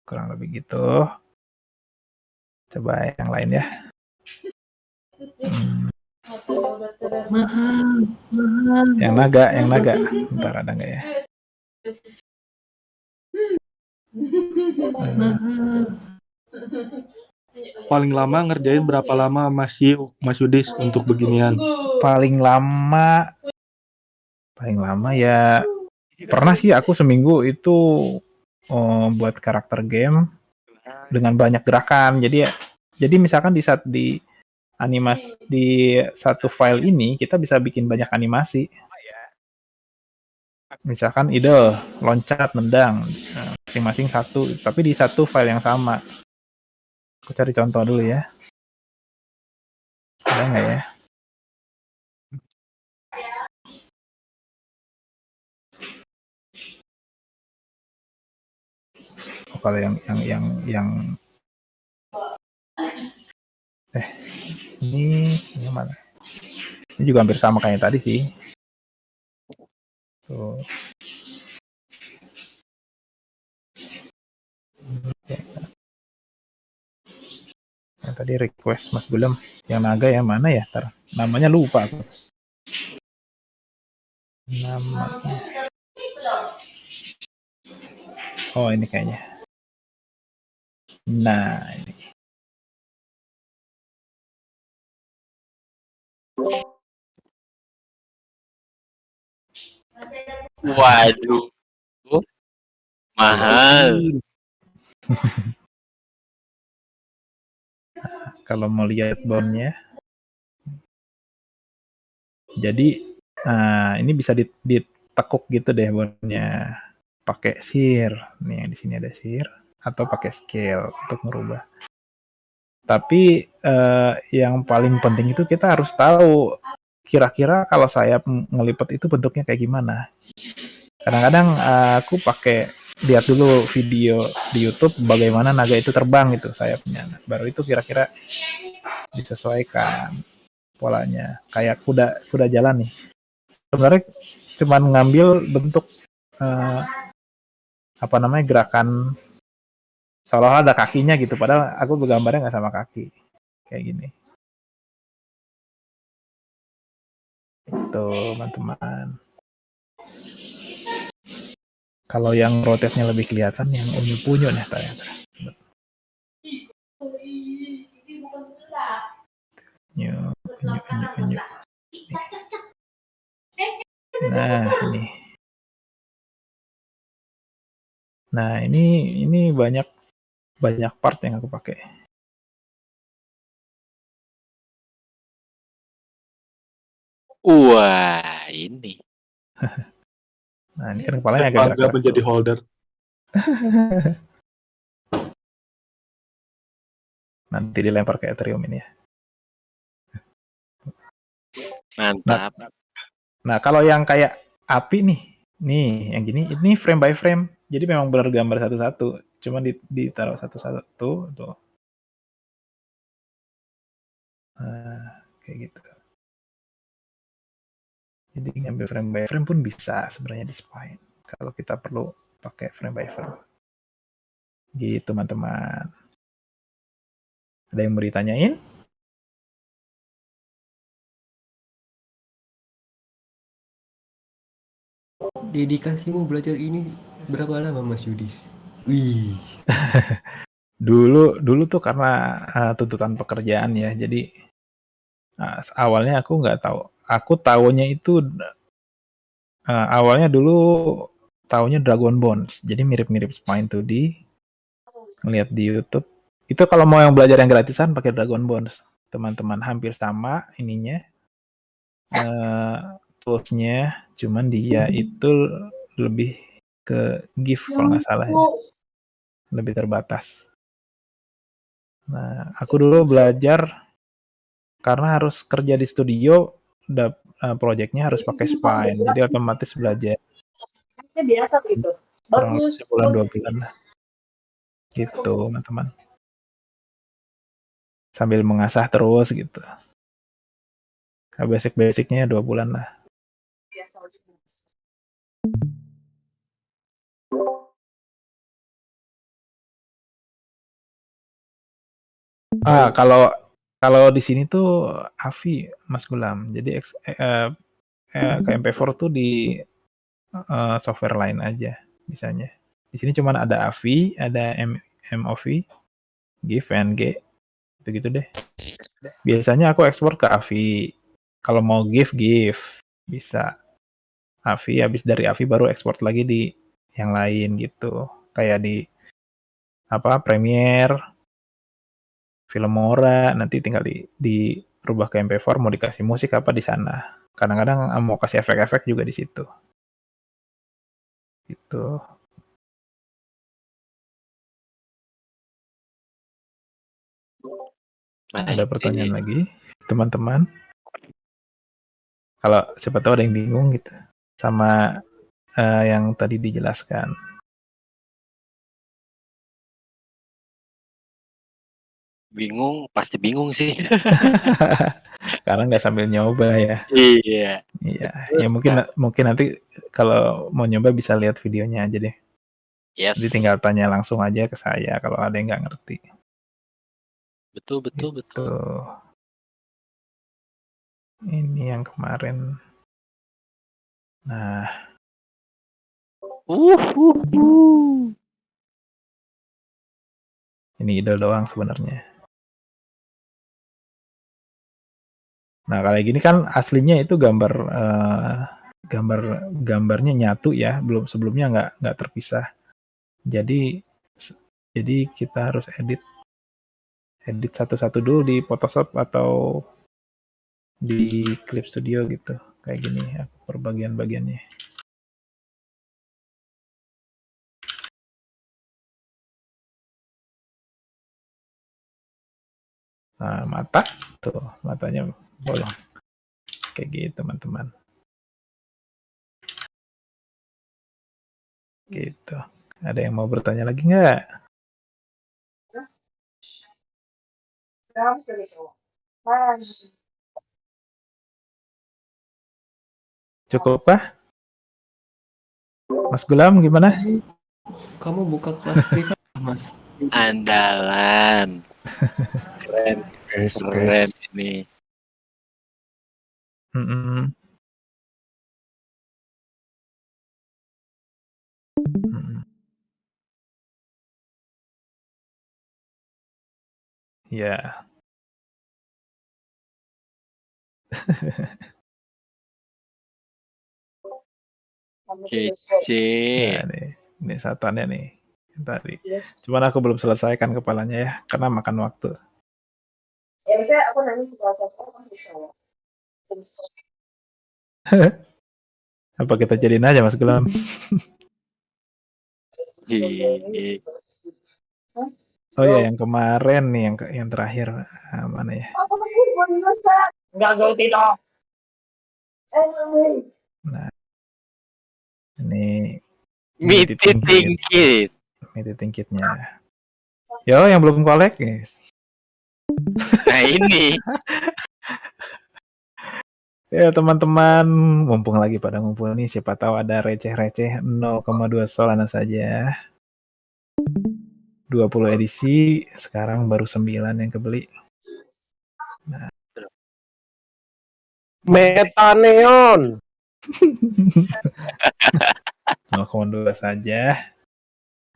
Kurang lebih gitu. Coba yang lain ya. Yang naga. Bentar ada nggak ya? Paling lama ngerjain berapa lama Mas Yudis untuk beginian? Paling lama ya pernah sih aku seminggu itu buat karakter game dengan banyak gerakan. Jadi misalkan di animasi di satu file ini kita bisa bikin banyak animasi. Misalkan idle, loncat, nendang, masing-masing satu, tapi di satu file yang sama. Aku cari contoh dulu ya. Ada nggak ya? Oh, kalau yang ini mana? Ini juga hampir sama kayak tadi sih. Tuh. Yang tadi request Mas Gulam, yang naga yang mana ya? Namanya lupa aku. Namanya. Oh, ini kayaknya. Nah, ini. Waduh. Mahal. Kalau mau lihat bone-nya. Jadi ini bisa ditekuk gitu deh bone-nya. Pakai shear. Nih di sini ada shear atau pakai scale untuk merubah. Tapi yang paling penting itu kita harus tahu kira-kira kalau sayap ngelipet itu bentuknya kayak gimana. Kadang-kadang aku lihat dulu video di YouTube bagaimana naga itu terbang gitu sayapnya. Baru itu kira-kira disesuaikan polanya. Kayak kuda jalan nih. Sebenarnya cuma ngambil bentuk gerakan seolah ada kakinya gitu. Padahal aku bergambarnya nggak sama kaki. Kayak gini. Gitu, teman-teman. Kalau yang rotate-nya lebih kelihatan yang unyu-unyu nih ternyata. Unyu. Nah, ini. Nah, ini banyak part yang aku pakai. Wah, ini. Nah, ini kan kepalanya agak Bangga gerak-gerak menjadi tuh. holder. Nanti dilempar ke Ethereum ini ya. Mantap. Nah, kalau yang kayak api nih yang gini, ini frame by frame. Jadi memang benar gambar satu-satu. Cuma ditaruh satu-satu tuh. Nah, kayak gitu. Jadi ngambil frame by frame pun bisa sebenarnya di spine. Kalau kita perlu pakai frame by frame. Gitu, teman-teman. Ada yang mau ditanyain? Dedikasimu belajar ini berapa lama Mas Yudis? Wih. Dulu tuh karena tuntutan pekerjaan ya. Jadi awalnya aku nggak tahu. Aku tahunya itu awalnya dulu tahunya Dragon Bones. Jadi mirip-mirip Spine 2D. Ngeliat di YouTube. Itu kalau mau yang belajar yang gratisan pakai Dragon Bones. Teman-teman hampir sama ininya. Toolsnya, cuman dia itu lebih ke GIF kalau nggak salah ya. Lebih terbatas. Nah, aku dulu belajar karena harus kerja di studio, projectnya harus pakai Spine, jadi otomatis belajar. Biasa gitu. Kurang lebih sebulan 2 bulan lah. Gitu, teman-teman. Sambil mengasah terus gitu. Basic-basicnya 2 bulan lah. Kalau di sini tuh AVI, Mas Gulam. Jadi ke MP4 tuh di software lain aja misalnya. Di sini cuma ada AVI, ada MOV, GIF, PNG, gitu-gitu deh. Biasanya aku ekspor ke AVI. Kalau mau GIF bisa. AVI, habis dari AVI baru ekspor lagi di yang lain gitu. Kayak di Premiere, Filmora, nanti tinggal dirubah ke MP4, mau dikasih musik apa di sana. Kadang-kadang mau kasih efek-efek juga di situ. Gitu. Ada pertanyaan lagi, teman-teman? Kalau siapa tahu ada yang bingung gitu sama yang tadi dijelaskan. Bingung, pasti bingung sih. Karena nggak sambil nyoba ya. Iya. Iya, ya mungkin nanti kalau mau nyoba bisa lihat videonya aja deh. Yes. Jadi tinggal tanya langsung aja ke saya kalau ada yang nggak ngerti. Betul. Gitu. Ini yang kemarin. Nah. Ini idol doang sebenarnya. Nah, kayak gini kan aslinya itu gambarnya nyatu ya, belum sebelumnya nggak terpisah. Jadi kita harus edit satu-satu dulu di Photoshop atau di Clip Studio gitu. Kayak gini aku per bagian-bagiannya. Nah, matanya bolong. Kayak gitu, teman-teman. Gitu. Ada yang mau bertanya lagi nggak? Cukup kah? Mas Gulam gimana? Kamu buka kelas privat, Mas? Andalan. Keren ini. Ya, Kece. nah ini satannya nih yang tadi. Cuman aku belum selesaikan kepalanya ya, karena makan waktu. Ya maksudnya aku nanya seberapa pas bisa ya. Apa kita jadiin aja Mas Gulam? Hi. Oh ya, yang kemarin nih, yang terakhir mana ya? Enggak gue tidak. Nah, ini Meet tingkit. meeting kitnya. Yo, yang belum kolek guys. Nah ini. Ya teman-teman, mumpung lagi pada ngumpul nih, siapa tahu ada receh-receh 0,2 Solana saja. 20 edisi, sekarang baru 9 yang kebeli. Nah. Metaneon. 0,2 saja.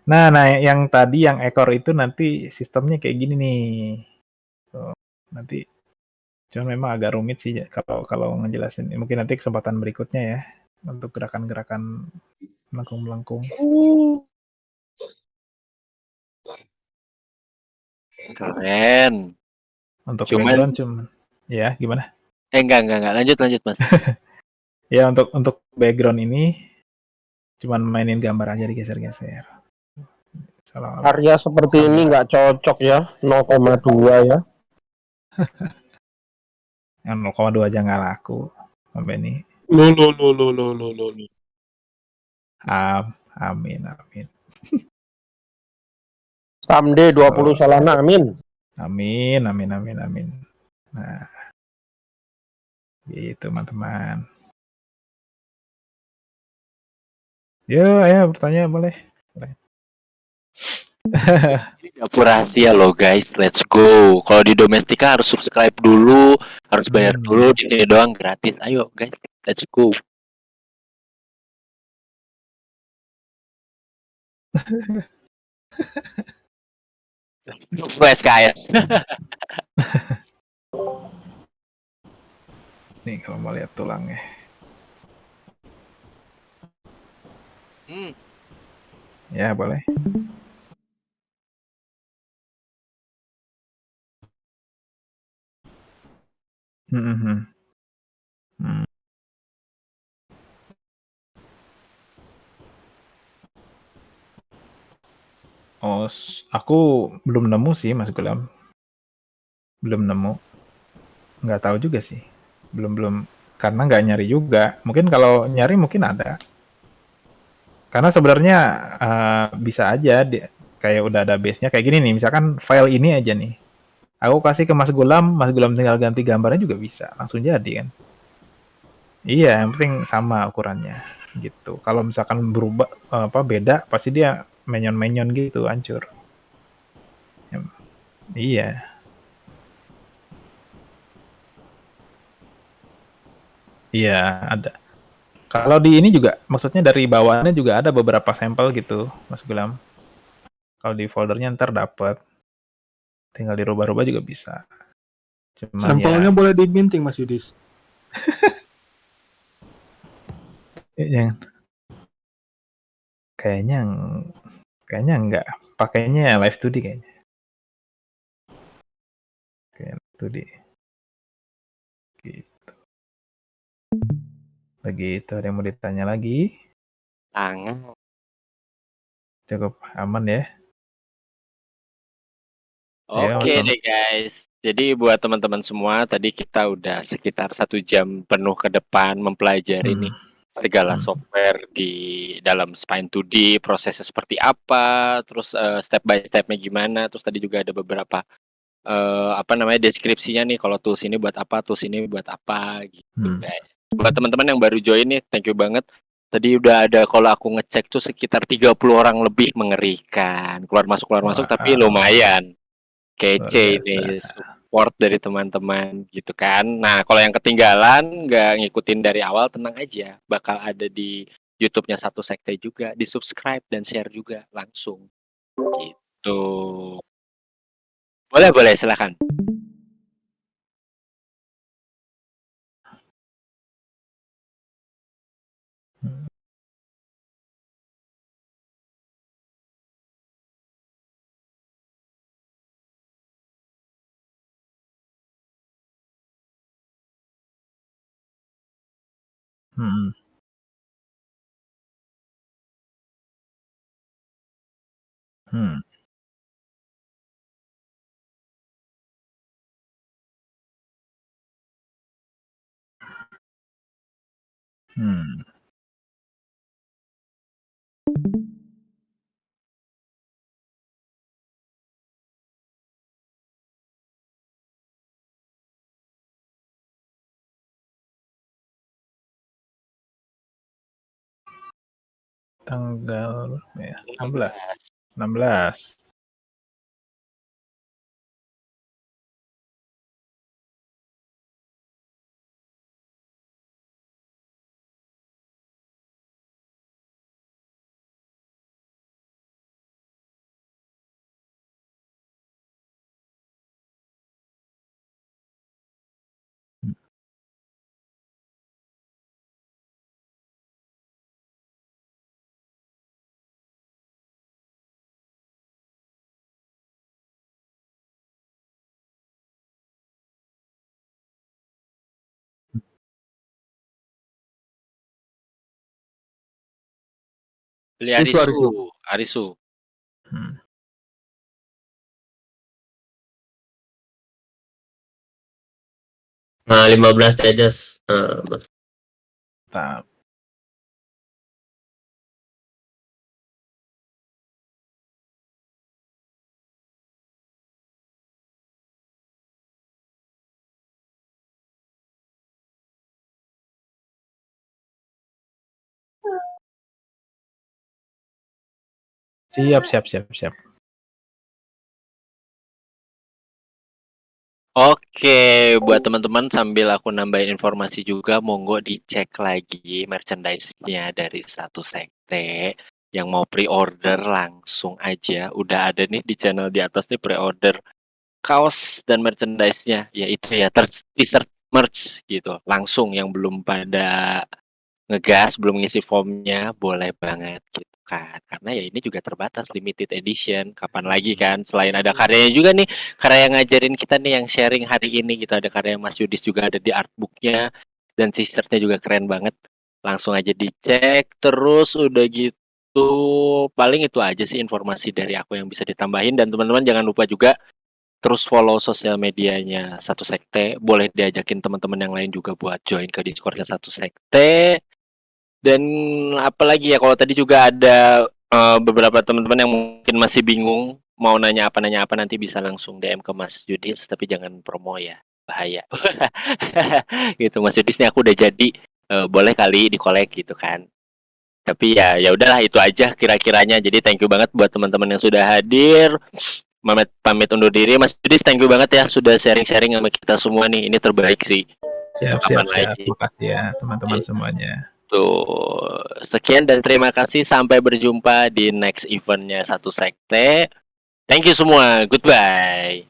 Nah, yang tadi yang ekor itu nanti sistemnya kayak gini nih. Tuh, nanti cuma memang agak rumit sih kalau ngejelasin. Mungkin nanti kesempatan berikutnya ya untuk gerakan-gerakan melengkung-melengkung. Keren. Untuk background cuman ya gimana? Enggak. Lanjut Mas. Ya untuk background ini cuman mainin gambar aja digeser-geser. Karya seperti ini nggak cocok ya, 0,2 ya. Yang 0,2 aja nggak laku sampai ini. Lo. Amin. Someday 20 Solana, amin. Amin. Nah, gitu teman-teman. Yo, ayo bertanya boleh. Dapur rahasia loh guys, let's go. Kalau di Domestika harus subscribe dulu, harus bayar dulu. Di sini doang gratis. Ayo guys, let's go. SKS. Nih kalau mau lihat tulangnya. Ya boleh. Oh, aku belum nemu sih Mas Gulam. Belum nemu. Nggak tahu juga sih. Belum karena nggak nyari juga. Mungkin kalau nyari mungkin ada. Karena sebenarnya bisa aja kayak udah ada base-nya kayak gini nih. Misalkan file ini aja nih. Aku kasih ke Mas Gulam tinggal ganti gambarnya juga bisa. Langsung jadi kan. Iya, yang penting sama ukurannya gitu. Kalau misalkan berubah beda, pasti dia menyon-menyon gitu, hancur. Iya. Iya, ada. Kalau di ini juga, maksudnya dari bawaannya juga ada beberapa sampel gitu, Mas Gulam. Kalau di foldernya ntar dapat. Tinggal dirubah-rubah juga bisa. Cuman Sampelnya boleh diminting Mas Yudis. Kayaknya enggak. Pakainya Live 2D kayaknya. Kayak 2D. Gitu. Begitu, ada yang mau ditanya lagi? Tangan. Cukup aman ya. Oke deh guys. Jadi buat teman-teman semua, tadi kita udah sekitar 1 jam penuh ke depan mempelajari nih segala software di dalam Spine 2D, prosesnya seperti apa, terus step by step-nya gimana, terus tadi juga ada beberapa deskripsinya nih, kalau tools ini buat apa gitu guys. Buat teman-teman yang baru join nih, thank you banget. Tadi udah ada, kalau aku ngecek tuh sekitar 30 orang lebih, mengerikan. Keluar masuk tapi lumayan. Kece ini support dari teman-teman gitu kan. Nah, kalau yang ketinggalan nggak ngikutin dari awal, tenang aja, bakal ada di YouTube-nya Satu Sekte juga, di subscribe dan share juga langsung gitu. Boleh, silakan. Hmm. Hmm. Hmm. Tanggal berapa ya? 16. 16. Beli Arisu. Arisu. Hmm. Nah, 15 Tejas. Nah, Mantap. Siap. Oke, buat teman-teman sambil aku nambahin informasi juga, monggo dicek lagi merchandise-nya dari Satu Sekte. Yang mau pre-order langsung aja, udah ada nih di channel di atas nih pre-order kaos dan merchandise-nya, yaitu ya t-shirt merch gitu. Langsung yang belum pada ngegas, belum ngisi formnya, boleh banget gitu kan. Karena ya ini juga terbatas, limited edition. Kapan lagi kan, selain ada karyanya juga nih, karya yang ngajarin kita nih yang sharing hari ini gitu. Ada karya Mas Yudis juga ada di artbooknya, dan t-shirtnya juga keren banget. Langsung aja dicek, terus udah gitu, paling itu aja sih informasi dari aku yang bisa ditambahin. Dan teman-teman jangan lupa juga terus follow sosial medianya Satu Sekte. Boleh diajakin teman-teman yang lain juga buat join ke Discord-nya Satu Sekte. Dan apalagi ya, kalau tadi juga ada beberapa teman-teman yang mungkin masih bingung mau nanya apa nanti bisa langsung DM ke Mas Yudis, tapi jangan promo ya, bahaya. Gitu Mas Yudis, nih aku udah jadi, boleh kali dikolek gitu kan. Tapi ya udahlah, itu aja kira-kiranya. Jadi thank you banget buat teman-teman yang sudah hadir. Pamit undur diri. Mas Yudis, thank you banget ya sudah sharing-sharing sama kita semua nih. Ini terbaik sih. Siap. Kapan lagi? Terima kasih ya teman-teman semuanya. Tuh, sekian dan terima kasih. Sampai berjumpa di next eventnya Satu Sekte. Thank you semua. Goodbye.